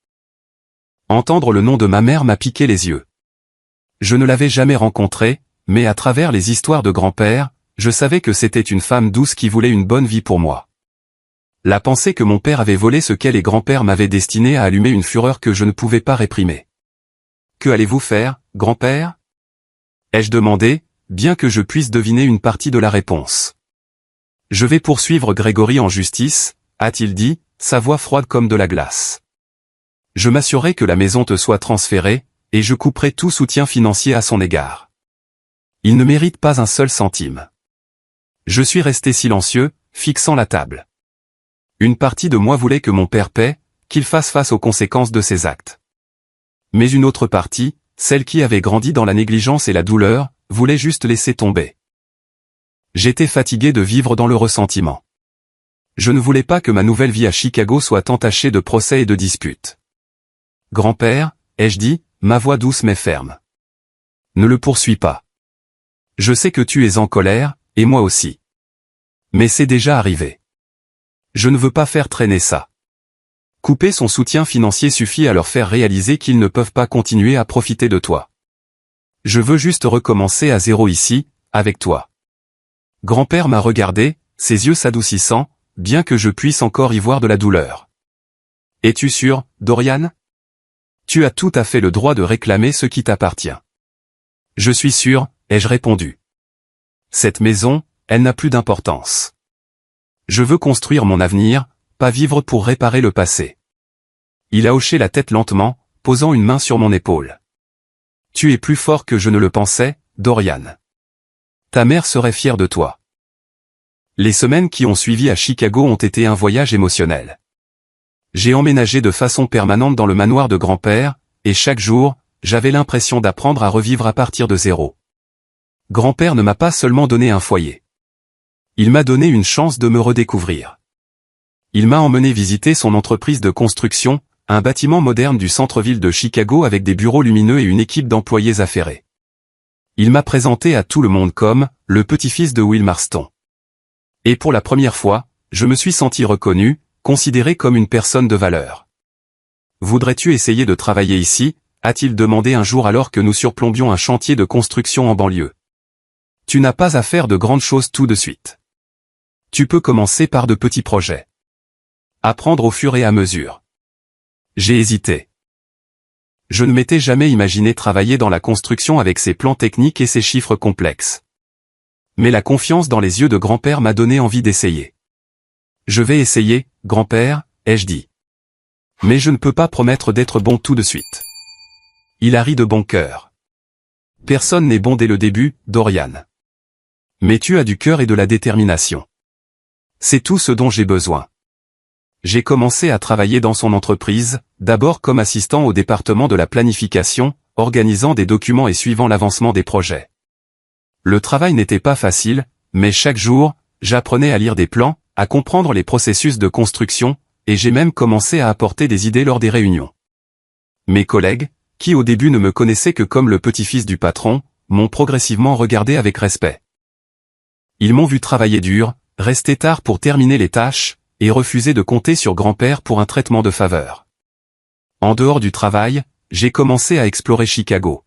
Speaker 1: Entendre le nom de ma mère m'a piqué les yeux. Je ne l'avais jamais rencontrée, mais à travers les histoires de grand-père, je savais que c'était une femme douce qui voulait une bonne vie pour moi. La pensée que mon père avait volé ce qu'elle et grand-père m'avaient destiné a allumé une fureur que je ne pouvais pas réprimer. Que allez-vous faire, grand-père ? Ai-je demandé, bien que je puisse deviner une partie de la réponse. Je vais poursuivre Grégory en justice, a-t-il dit, sa voix froide comme de la glace. Je m'assurerai que la maison te soit transférée, et je couperai tout soutien financier à son égard. Il ne mérite pas un seul centime. Je suis resté silencieux, fixant la table. Une partie de moi voulait que mon père paie, qu'il fasse face aux conséquences de ses actes. Mais une autre partie, celle qui avait grandi dans la négligence et la douleur, voulait juste laisser tomber. J'étais fatigué de vivre dans le ressentiment. Je ne voulais pas que ma nouvelle vie à Chicago soit entachée de procès et de disputes. Grand-père, ai-je dit, ma voix douce mais ferme. Ne le poursuis pas. Je sais que tu es en colère, et moi aussi. Mais c'est déjà arrivé. Je ne veux pas faire traîner ça. Couper son soutien financier suffit à leur faire réaliser qu'ils ne peuvent pas continuer à profiter de toi. Je veux juste recommencer à zéro ici, avec toi. Grand-père m'a regardé, ses yeux s'adoucissant, bien que je puisse encore y voir de la douleur. Es-tu sûr, Dorian ? Tu as tout à fait le droit de réclamer ce qui t'appartient. Je suis sûr, ai-je répondu. Cette maison, elle n'a plus d'importance. Je veux construire mon avenir, pas vivre pour réparer le passé. Il a hoché la tête lentement, posant une main sur mon épaule. Tu es plus fort que je ne le pensais, Dorian. Ta mère serait fière de toi. Les semaines qui ont suivi à Chicago ont été un voyage émotionnel. J'ai emménagé de façon permanente dans le manoir de grand-père, et chaque jour, j'avais l'impression d'apprendre à revivre à partir de zéro. Grand-père ne m'a pas seulement donné un foyer. Il m'a donné une chance de me redécouvrir. Il m'a emmené visiter son entreprise de construction, un bâtiment moderne du centre-ville de Chicago avec des bureaux lumineux et une équipe d'employés affairés. Il m'a présenté à tout le monde comme le petit-fils de Will Marston. Et pour la première fois, je me suis senti reconnu, considéré comme une personne de valeur. Voudrais-tu essayer de travailler ici ? A-t-il demandé un jour alors que nous surplombions un chantier de construction en banlieue. Tu n'as pas à faire de grandes choses tout de suite. Tu peux commencer par de petits projets. Apprendre au fur et à mesure. J'ai hésité. Je ne m'étais jamais imaginé travailler dans la construction avec ses plans techniques et ses chiffres complexes. Mais la confiance dans les yeux de grand-père m'a donné envie d'essayer. Je vais essayer, grand-père, ai-je dit. Mais je ne peux pas promettre d'être bon tout de suite. Il a ri de bon cœur. Personne n'est bon dès le début, Dorian. Mais tu as du cœur et de la détermination. C'est tout ce dont j'ai besoin. J'ai commencé à travailler dans son entreprise, d'abord comme assistant au département de la planification, organisant des documents et suivant l'avancement des projets. Le travail n'était pas facile, mais chaque jour, j'apprenais à lire des plans, à comprendre les processus de construction, et j'ai même commencé à apporter des idées lors des réunions. Mes collègues, qui au début ne me connaissaient que comme le petit-fils du patron, m'ont progressivement regardé avec respect. Ils m'ont vu travailler dur, rester tard pour terminer les tâches, et refuser de compter sur grand-père pour un traitement de faveur. En dehors du travail, j'ai commencé à explorer Chicago.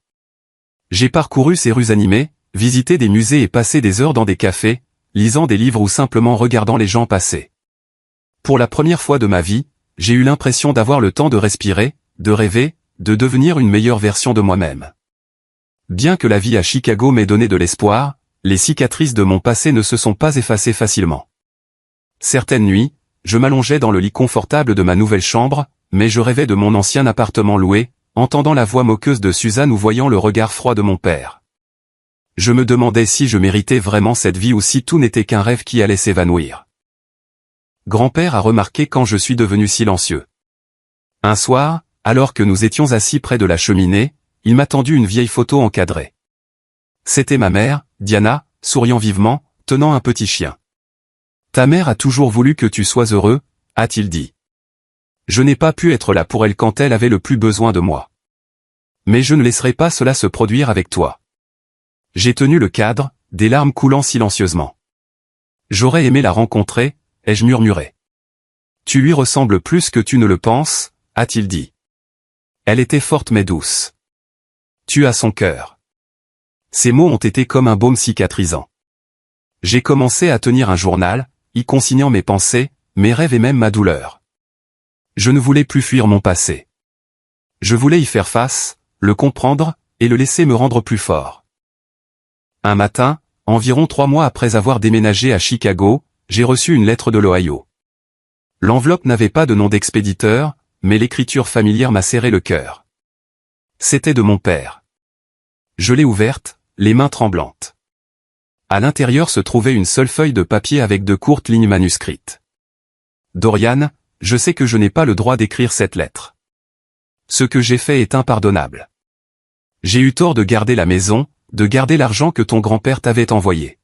Speaker 1: J'ai parcouru ses rues animées, visité des musées et passé des heures dans des cafés, lisant des livres ou simplement regardant les gens passer. Pour la première fois de ma vie, j'ai eu l'impression d'avoir le temps de respirer, de rêver, de devenir une meilleure version de moi-même. Bien que la vie à Chicago m'ait donné de l'espoir, les cicatrices de mon passé ne se sont pas effacées facilement. Certaines nuits, je m'allongeais dans le lit confortable de ma nouvelle chambre, mais je rêvais de mon ancien appartement loué, entendant la voix moqueuse de Suzanne ou voyant le regard froid de mon père. Je me demandais si je méritais vraiment cette vie ou si tout n'était qu'un rêve qui allait s'évanouir. Grand-père a remarqué quand je suis devenu silencieux. Un soir, alors que nous étions assis près de la cheminée, il m'a tendu une vieille photo encadrée. C'était ma mère, Diana, souriant vivement, tenant un petit chien. « Ta mère a toujours voulu que tu sois heureux, » a-t-il dit. Je n'ai pas pu être là pour elle quand elle avait le plus besoin de moi. Mais je ne laisserai pas cela se produire avec toi. J'ai tenu le cadre, des larmes coulant silencieusement. J'aurais aimé la rencontrer, ai-je murmuré. Tu lui ressembles plus que tu ne le penses, a-t-il dit. Elle était forte mais douce. Tu as son cœur. Ces mots ont été comme un baume cicatrisant. J'ai commencé à tenir un journal, y consignant mes pensées, mes rêves et même ma douleur. Je ne voulais plus fuir mon passé. Je voulais y faire face, le comprendre, et le laisser me rendre plus fort. Un matin, environ 3 mois après avoir déménagé à Chicago, j'ai reçu une lettre de l'Ohio. L'enveloppe n'avait pas de nom d'expéditeur, mais l'écriture familière m'a serré le cœur. C'était de mon père. Je l'ai ouverte, les mains tremblantes. À l'intérieur se trouvait une seule feuille de papier avec de courtes lignes manuscrites. Dorian, je sais que je n'ai pas le droit d'écrire cette lettre. Ce que j'ai fait est impardonnable. J'ai eu tort de garder la maison, de garder l'argent que ton grand-père t'avait envoyé.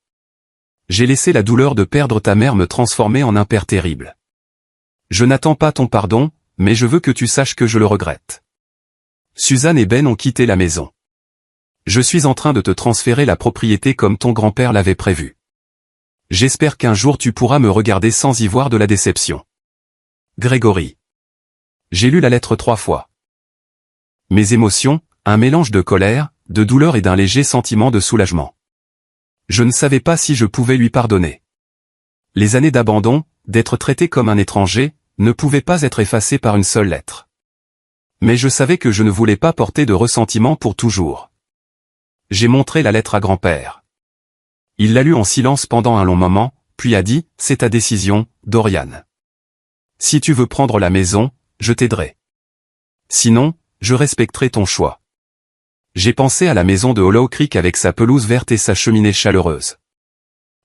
Speaker 1: J'ai laissé la douleur de perdre ta mère me transformer en un père terrible. Je n'attends pas ton pardon, mais je veux que tu saches que je le regrette. Suzanne et Ben ont quitté la maison. Je suis en train de te transférer la propriété comme ton grand-père l'avait prévu. J'espère qu'un jour tu pourras me regarder sans y voir de la déception. Grégory. J'ai lu la lettre 3 fois. Mes émotions, un mélange de colère, de douleur et d'un léger sentiment de soulagement. Je ne savais pas si je pouvais lui pardonner. Les années d'abandon, d'être traité comme un étranger, ne pouvaient pas être effacées par une seule lettre. Mais je savais que je ne voulais pas porter de ressentiment pour toujours. J'ai montré la lettre à grand-père. Il l'a lue en silence pendant un long moment, puis a dit, « C'est ta décision, Dorian. Si tu veux prendre la maison, je t'aiderai. Sinon, je respecterai ton choix. » J'ai pensé à la maison de Hollow Creek avec sa pelouse verte et sa cheminée chaleureuse.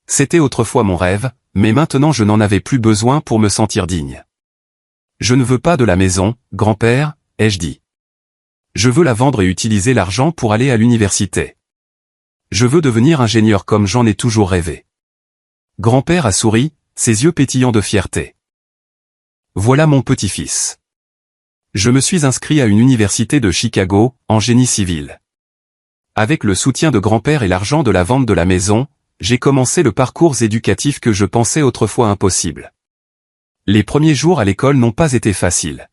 Speaker 1: C'était autrefois mon rêve, mais maintenant je n'en avais plus besoin pour me sentir digne. Je ne veux pas de la maison, grand-père, ai-je dit. Je veux la vendre et utiliser l'argent pour aller à l'université. Je veux devenir ingénieur comme j'en ai toujours rêvé. Grand-père a souri, ses yeux pétillants de fierté. Voilà mon petit-fils. Je me suis inscrit à une université de Chicago, en génie civil. Avec le soutien de grand-père et l'argent de la vente de la maison, j'ai commencé le parcours éducatif que je pensais autrefois impossible. Les premiers jours à l'école n'ont pas été faciles.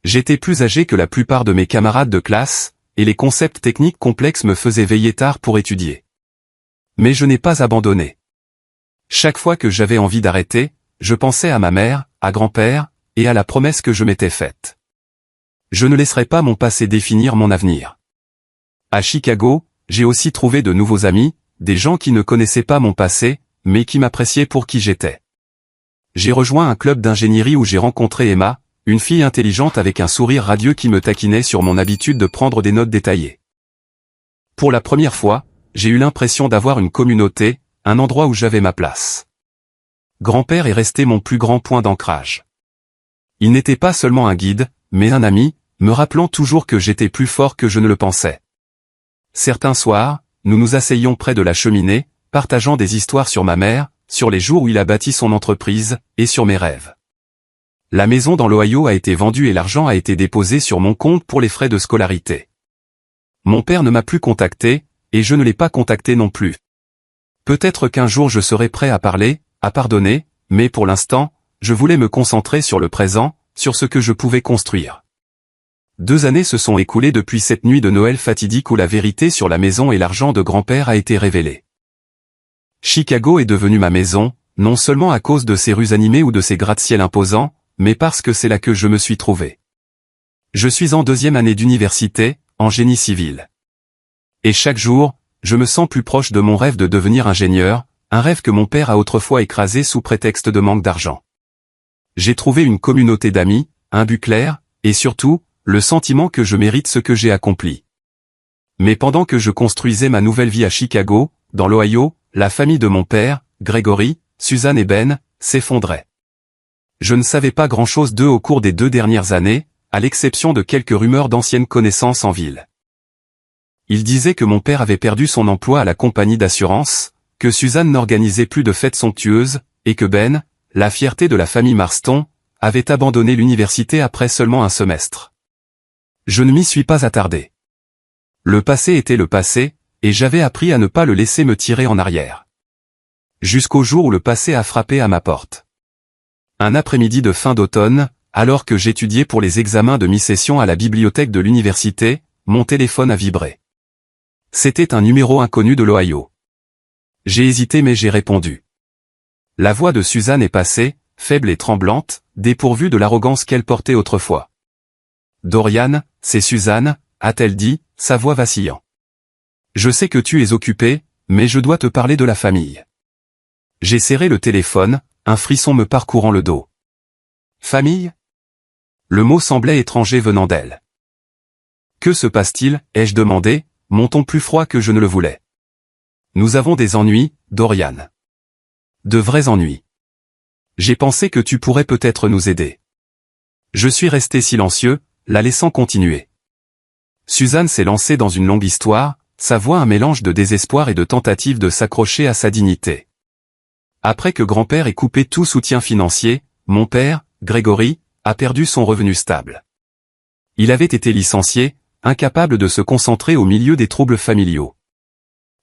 Speaker 1: J'étais plus âgé que la plupart de mes camarades de classe, et les concepts techniques complexes me faisaient veiller tard pour étudier. Mais je n'ai pas abandonné. Chaque fois que j'avais envie d'arrêter, je pensais à ma mère, à grand-père, et à la promesse que je m'étais faite. Je ne laisserai pas mon passé définir mon avenir. À Chicago, j'ai aussi trouvé de nouveaux amis, des gens qui ne connaissaient pas mon passé, mais qui m'appréciaient pour qui j'étais. J'ai rejoint un club d'ingénierie où j'ai rencontré Emma, une fille intelligente avec un sourire radieux qui me taquinait sur mon habitude de prendre des notes détaillées. Pour la première fois, j'ai eu l'impression d'avoir une communauté, un endroit où j'avais ma place. Grand-père est resté mon plus grand point d'ancrage. Il n'était pas seulement un guide, mais un ami, me rappelant toujours que j'étais plus fort que je ne le pensais. Certains soirs, nous nous asseyions près de la cheminée, partageant des histoires sur ma mère, sur les jours où il a bâti son entreprise, et sur mes rêves. La maison dans l'Ohio a été vendue et l'argent a été déposé sur mon compte pour les frais de scolarité. Mon père ne m'a plus contacté, et je ne l'ai pas contacté non plus. Peut-être qu'un jour je serai prêt à parler, à pardonner, mais pour l'instant, je voulais me concentrer sur le présent, sur ce que je pouvais construire. 2 années se sont écoulées depuis cette nuit de Noël fatidique où la vérité sur la maison et l'argent de grand-père a été révélée. Chicago est devenue ma maison, non seulement à cause de ses rues animées ou de ses gratte-ciel imposants, mais parce que c'est là que je me suis trouvé. Je suis en 2e année d'université, en génie civil. Et chaque jour, je me sens plus proche de mon rêve de devenir ingénieur, un rêve que mon père a autrefois écrasé sous prétexte de manque d'argent. J'ai trouvé une communauté d'amis, un but clair, et surtout, le sentiment que je mérite ce que j'ai accompli. Mais pendant que je construisais ma nouvelle vie à Chicago, dans l'Ohio, la famille de mon père, Gregory, Suzanne et Ben, s'effondrait. Je ne savais pas grand-chose d'eux au cours des 2 dernières années, à l'exception de quelques rumeurs d'anciennes connaissances en ville. Ils disaient que mon père avait perdu son emploi à la compagnie d'assurance, que Suzanne n'organisait plus de fêtes somptueuses, et que Ben, la fierté de la famille Marston, avait abandonné l'université après seulement un semestre. Je ne m'y suis pas attardé. Le passé était le passé, et j'avais appris à ne pas le laisser me tirer en arrière. Jusqu'au jour où le passé a frappé à ma porte. Un après-midi de fin d'automne, alors que j'étudiais pour les examens de mi-session à la bibliothèque de l'université, mon téléphone a vibré. C'était un numéro inconnu de l'Ohio. J'ai hésité mais j'ai répondu. La voix de Suzanne est passée, faible et tremblante, dépourvue de l'arrogance qu'elle portait autrefois. « Dorian, c'est Suzanne », a-t-elle dit, sa voix vacillant. « Je sais que tu es occupé, mais je dois te parler de la famille. » J'ai serré le téléphone, un frisson me parcourant le dos. « Famille ?» Le mot semblait étranger venant d'elle. « Que se passe-t-il » ai-je demandé, mon ton plus froid que je ne le voulais. « Nous avons des ennuis, Dorian. De vrais ennuis. J'ai pensé que tu pourrais peut-être nous aider. » Je suis resté silencieux, la laissant continuer. Suzanne s'est lancée dans une longue histoire, sa voix un mélange de désespoir et de tentative de s'accrocher à sa dignité. Après que grand-père ait coupé tout soutien financier, mon père, Gregory, a perdu son revenu stable. Il avait été licencié, incapable de se concentrer au milieu des troubles familiaux.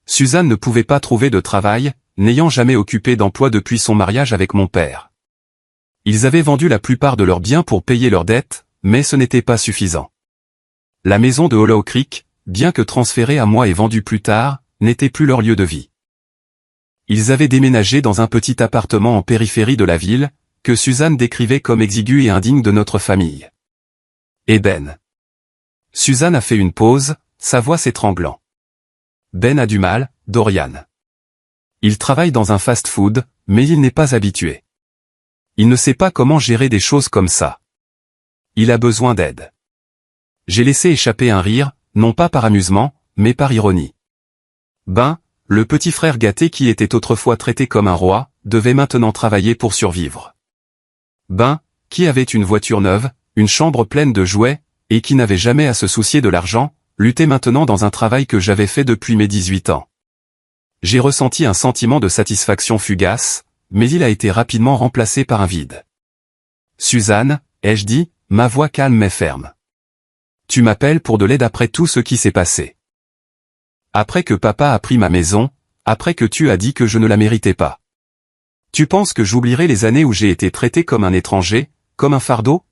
Speaker 1: Suzanne ne pouvait pas trouver de travail, n'ayant jamais occupé d'emploi depuis son mariage avec mon père. Ils avaient vendu la plupart de leurs biens pour payer leurs dettes, mais ce n'était pas suffisant. La maison de Hollow Creek, bien que transférée à moi et vendue plus tard, n'était plus leur lieu de vie. Ils avaient déménagé dans un petit appartement en périphérie de la ville, que Suzanne décrivait comme exigu et indigne de notre famille. Et Ben. Suzanne a fait une pause, sa voix s'étranglant. Ben a du mal, Dorian. Il travaille dans un fast-food, mais il n'est pas habitué. Il ne sait pas comment gérer des choses comme ça. Il a besoin d'aide. J'ai laissé échapper un rire, non pas par amusement, mais par ironie. Ben, le petit frère gâté qui était autrefois traité comme un roi, devait maintenant travailler pour survivre. Ben, qui avait une voiture neuve, une chambre pleine de jouets, et qui n'avait jamais à se soucier de l'argent, luttait maintenant dans un travail que j'avais fait depuis mes 18 ans. J'ai ressenti un sentiment de satisfaction fugace, mais il a été rapidement remplacé par un vide. « Suzanne », ai-je dit, ma voix calme mais ferme. « Tu m'appelles pour de l'aide après tout ce qui s'est passé. Après que papa a pris ma maison, après que tu as dit que je ne la méritais pas. Tu penses que j'oublierai les années où j'ai été traité comme un étranger, comme un fardeau ?»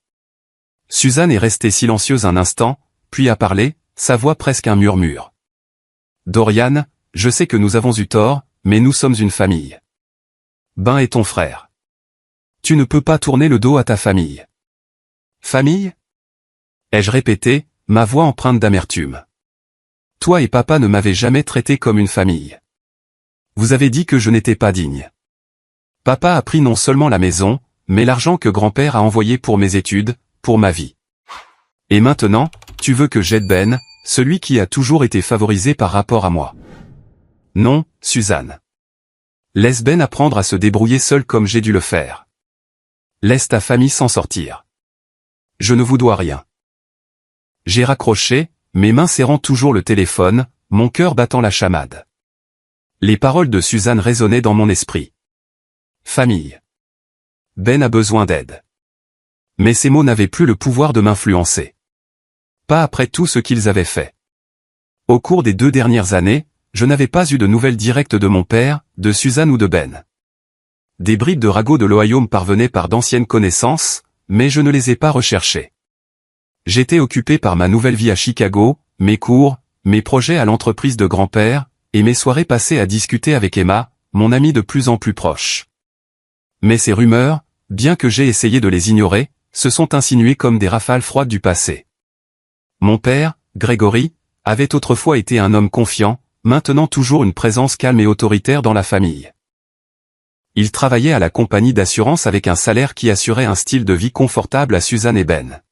Speaker 1: Suzanne est restée silencieuse un instant, puis a parlé, sa voix presque un murmure. « Dorian, je sais que nous avons eu tort, mais nous sommes une famille. Ben est ton frère. Tu ne peux pas tourner le dos à ta famille. » « Famille » ai-je répété, ma voix empreinte d'amertume. « Toi et papa ne m'avez jamais traité comme une famille. Vous avez dit que je n'étais pas digne. Papa a pris non seulement la maison, mais l'argent que grand-père a envoyé pour mes études, pour ma vie. Et maintenant, tu veux que j'aide Ben, celui qui a toujours été favorisé par rapport à moi. Non, Suzanne. Laisse Ben apprendre à se débrouiller seul comme j'ai dû le faire. Laisse ta famille s'en sortir. Je ne vous dois rien. J'ai raccroché, mes mains serrant toujours le téléphone, mon cœur battant la chamade. Les paroles de Suzanne résonnaient dans mon esprit. Famille. Ben a besoin d'aide. Mais ces mots n'avaient plus le pouvoir de m'influencer. Pas après tout ce qu'ils avaient fait. Au cours des 2 dernières années, je n'avais pas eu de nouvelles directes de mon père, de Suzanne ou de Ben. Des bribes de ragots de l'Ohio me parvenaient par d'anciennes connaissances, mais je ne les ai pas recherchées. J'étais occupé par ma nouvelle vie à Chicago, mes cours, mes projets à l'entreprise de grand-père, et mes soirées passées à discuter avec Emma, mon amie de plus en plus proche. Mais ces rumeurs, bien que j'ai essayé de les ignorer, se sont insinuées comme des rafales froides du passé. Mon père, Grégory, avait autrefois été un homme confiant, maintenant toujours une présence calme et autoritaire dans la famille. Il travaillait à la compagnie d'assurance avec un salaire qui assurait un style de vie confortable à Suzanne et Ben.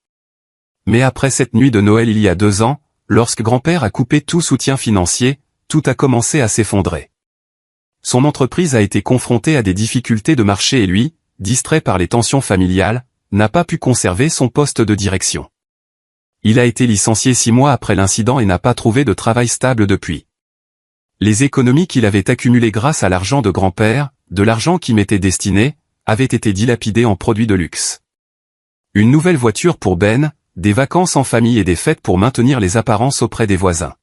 Speaker 1: Mais après cette nuit de Noël il y a 2 ans, lorsque grand-père a coupé tout soutien financier, tout a commencé à s'effondrer. Son entreprise a été confrontée à des difficultés de marché et lui, distrait par les tensions familiales, n'a pas pu conserver son poste de direction. Il a été licencié 6 mois après l'incident et n'a pas trouvé de travail stable depuis. Les économies qu'il avait accumulées grâce à l'argent de grand-père, de l'argent qui m'était destiné, avaient été dilapidées en produits de luxe. Une nouvelle voiture pour Ben, des vacances en famille et des fêtes pour maintenir les apparences auprès des voisins.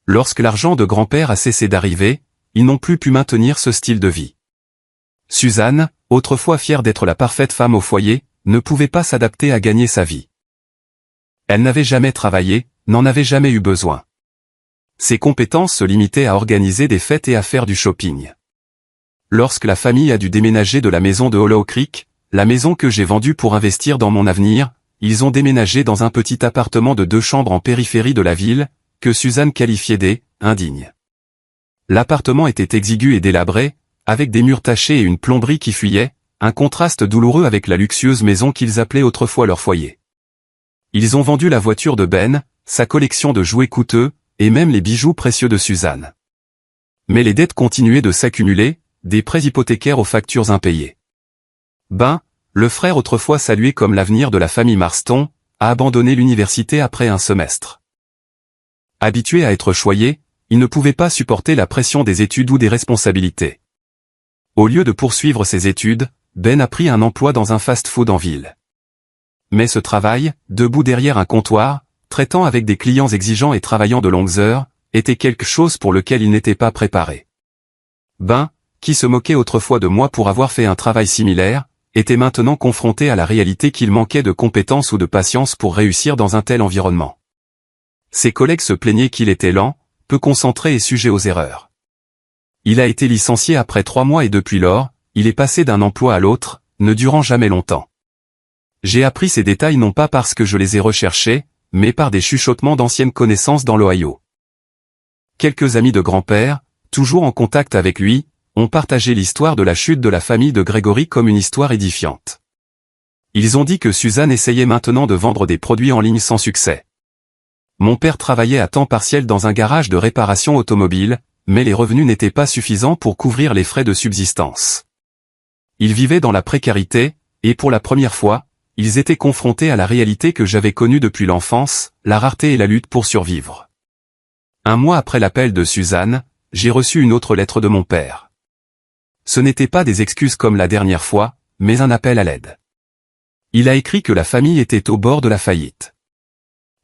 Speaker 1: Lorsque l'argent de grand-père a cessé d'arriver, ils n'ont plus pu maintenir ce style de vie. Suzanne, autrefois fière d'être la parfaite femme au foyer, ne pouvait pas s'adapter à gagner sa vie. Elle n'avait jamais travaillé, n'en avait jamais eu besoin. Ses compétences se limitaient à organiser des fêtes et à faire du shopping. Lorsque la famille a dû déménager de la maison de Hollow Creek, la maison que j'ai vendue pour investir dans mon avenir, ils ont déménagé dans un petit appartement de 2 chambres en périphérie de la ville, que Suzanne qualifiait d'« indigne ». L'appartement était exigu et délabré, avec des murs tachés et une plomberie qui fuyait, un contraste douloureux avec la luxueuse maison qu'ils appelaient autrefois leur foyer. Ils ont vendu la voiture de Ben, sa collection de jouets coûteux, et même les bijoux précieux de Suzanne. Mais les dettes continuaient de s'accumuler, des prêts hypothécaires aux factures impayées. Ben, le frère autrefois salué comme l'avenir de la famille Marston, a abandonné l'université après un semestre. Habitué à être choyé, il ne pouvait pas supporter la pression des études ou des responsabilités. Au lieu de poursuivre ses études, Ben a pris un emploi dans un fast-food en ville. Mais ce travail, debout derrière un comptoir, traitant avec des clients exigeants et travaillant de longues heures, était quelque chose pour lequel il n'était pas préparé. Ben, qui se moquait autrefois de moi pour avoir fait un travail similaire, était maintenant confronté à la réalité qu'il manquait de compétences ou de patience pour réussir dans un tel environnement. Ses collègues se plaignaient qu'il était lent, peu concentré et sujet aux erreurs. Il a été licencié après 3 mois et depuis lors, il est passé d'un emploi à l'autre, ne durant jamais longtemps. J'ai appris ces détails non pas parce que je les ai recherchés, mais par des chuchotements d'anciennes connaissances dans l'Ohio. Quelques amis de grand-père, toujours en contact avec lui, ont partagé l'histoire de la chute de la famille de Grégory comme une histoire édifiante. Ils ont dit que Suzanne essayait maintenant de vendre des produits en ligne sans succès. Mon père travaillait à temps partiel dans un garage de réparation automobile, mais les revenus n'étaient pas suffisants pour couvrir les frais de subsistance. Ils vivaient dans la précarité, et pour la première fois, ils étaient confrontés à la réalité que j'avais connue depuis l'enfance, la rareté et la lutte pour survivre. 1 mois après l'appel de Suzanne, j'ai reçu une autre lettre de mon père. Ce n'était pas des excuses comme la dernière fois, mais un appel à l'aide. Il a écrit que la famille était au bord de la faillite.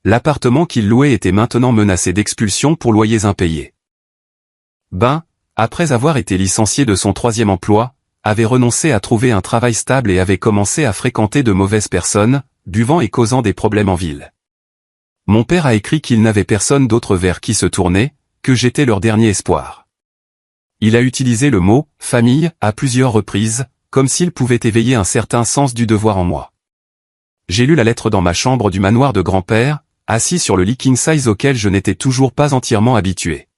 Speaker 1: L'appartement qu'il louait était maintenant menacé d'expulsion pour loyers impayés. Ben, après avoir été licencié de son 3e emploi, avait renoncé à trouver un travail stable et avait commencé à fréquenter de mauvaises personnes, buvant et causant des problèmes en ville. Mon père a écrit qu'il n'avait personne d'autre vers qui se tourner, que j'étais leur dernier espoir. Il a utilisé le mot « famille » à plusieurs reprises, comme s'il pouvait éveiller un certain sens du devoir en moi. J'ai lu la lettre dans ma chambre du manoir de grand-père, assis sur le lit king size auquel je n'étais toujours pas entièrement habitué.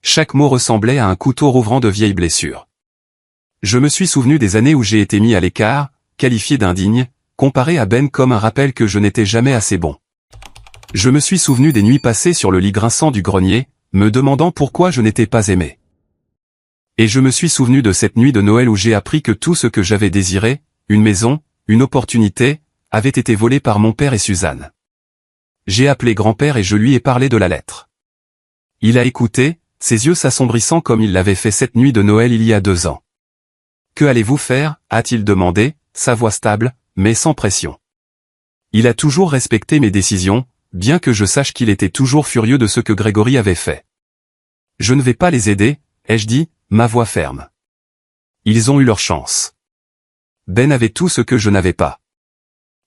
Speaker 1: Chaque mot ressemblait à un couteau rouvrant de vieilles blessures. Je me suis souvenu des années où j'ai été mis à l'écart, qualifié d'indigne, comparé à Ben comme un rappel que je n'étais jamais assez bon. Je me suis souvenu des nuits passées sur le lit grinçant du grenier, me demandant pourquoi je n'étais pas aimé. Et je me suis souvenu de cette nuit de Noël où j'ai appris que tout ce que j'avais désiré, une maison, une opportunité, avait été volé par mon père et Suzanne. J'ai appelé grand-père et je lui ai parlé de la lettre. Il a écouté, ses yeux s'assombrissant comme il l'avait fait cette nuit de Noël il y a 2 ans. « Que allez-vous faire » a-t-il demandé, sa voix stable, mais sans pression. Il a toujours respecté mes décisions, bien que je sache qu'il était toujours furieux de ce que Grégory avait fait. « Je ne vais pas les aider, ai-je dit, ma voix ferme. Ils ont eu leur chance. Ben avait tout ce que je n'avais pas.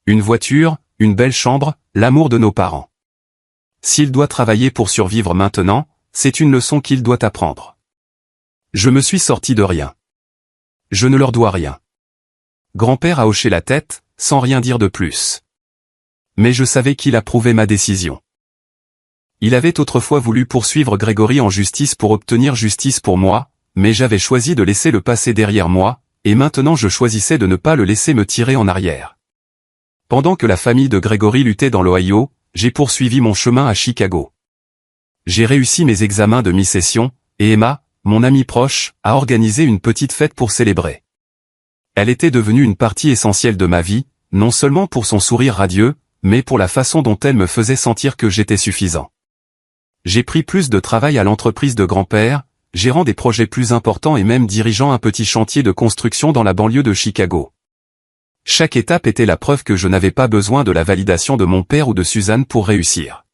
Speaker 1: Une voiture, une belle chambre, l'amour de nos parents. S'il doit travailler pour survivre maintenant, c'est une leçon qu'il doit apprendre. Je me suis sorti de rien. Je ne leur dois rien. Grand-père a hoché la tête, sans rien dire de plus. Mais je savais qu'il approuvait ma décision. Il avait autrefois voulu poursuivre Grégory en justice pour obtenir justice pour moi, mais j'avais choisi de laisser le passé derrière moi, et maintenant je choisissais de ne pas le laisser me tirer en arrière. Pendant que la famille de Grégory luttait dans l'Ohio, j'ai poursuivi mon chemin à Chicago. J'ai réussi mes examens de mi-session, et Emma, mon amie proche, a organisé une petite fête pour célébrer. Elle était devenue une partie essentielle de ma vie, non seulement pour son sourire radieux, mais pour la façon dont elle me faisait sentir que j'étais suffisant. J'ai pris plus de travail à l'entreprise de grand-père, gérant des projets plus importants et même dirigeant un petit chantier de construction dans la banlieue de Chicago. Chaque étape était la preuve que je n'avais pas besoin de la validation de mon père ou de Suzanne pour réussir.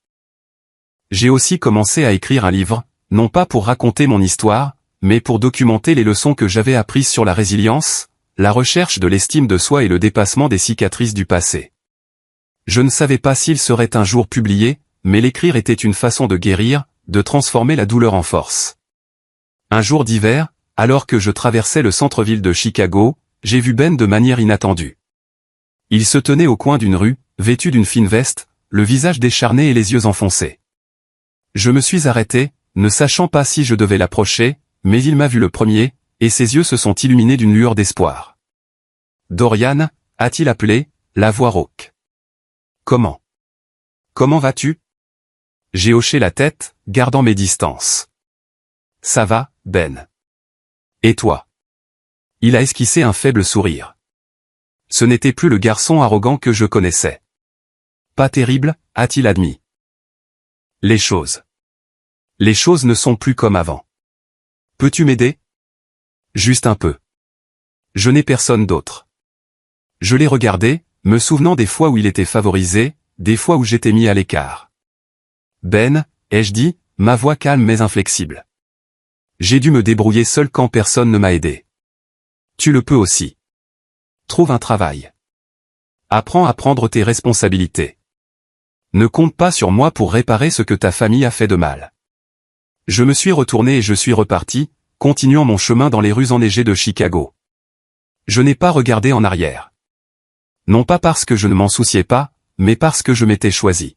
Speaker 1: J'ai aussi commencé à écrire un livre, non pas pour raconter mon histoire, mais pour documenter les leçons que j'avais apprises sur la résilience, la recherche de l'estime de soi et le dépassement des cicatrices du passé. Je ne savais pas s'il serait un jour publié, mais l'écrire était une façon de guérir, de transformer la douleur en force. Un jour d'hiver, alors que je traversais le centre-ville de Chicago, j'ai vu Ben de manière inattendue. Il se tenait au coin d'une rue, vêtu d'une fine veste, le visage décharné et les yeux enfoncés. Je me suis arrêté, ne sachant pas si je devais l'approcher, mais il m'a vu le premier, et ses yeux se sont illuminés d'une lueur d'espoir. « Dorian » a-t-il appelé, la voix rauque. « Comment vas-tu » J'ai hoché la tête, gardant mes distances. « Ça va, Ben. Et toi » Il a esquissé un faible sourire. Ce n'était plus le garçon arrogant que je connaissais. « Pas terrible » a-t-il admis. Les choses ne sont plus comme avant. Peux-tu m'aider ? Juste un peu. Je n'ai personne d'autre. Je l'ai regardé, me souvenant des fois où il était favorisé, des fois où j'étais mis à l'écart. Ben, ai-je dit, ma voix calme mais inflexible. J'ai dû me débrouiller seul quand personne ne m'a aidé. Tu le peux aussi. Trouve un travail. Apprends à prendre tes responsabilités. Ne compte pas sur moi pour réparer ce que ta famille a fait de mal. Je me suis retourné et je suis reparti, continuant mon chemin dans les rues enneigées de Chicago. Je n'ai pas regardé en arrière. Non pas parce que je ne m'en souciais pas, mais parce que je m'étais choisi.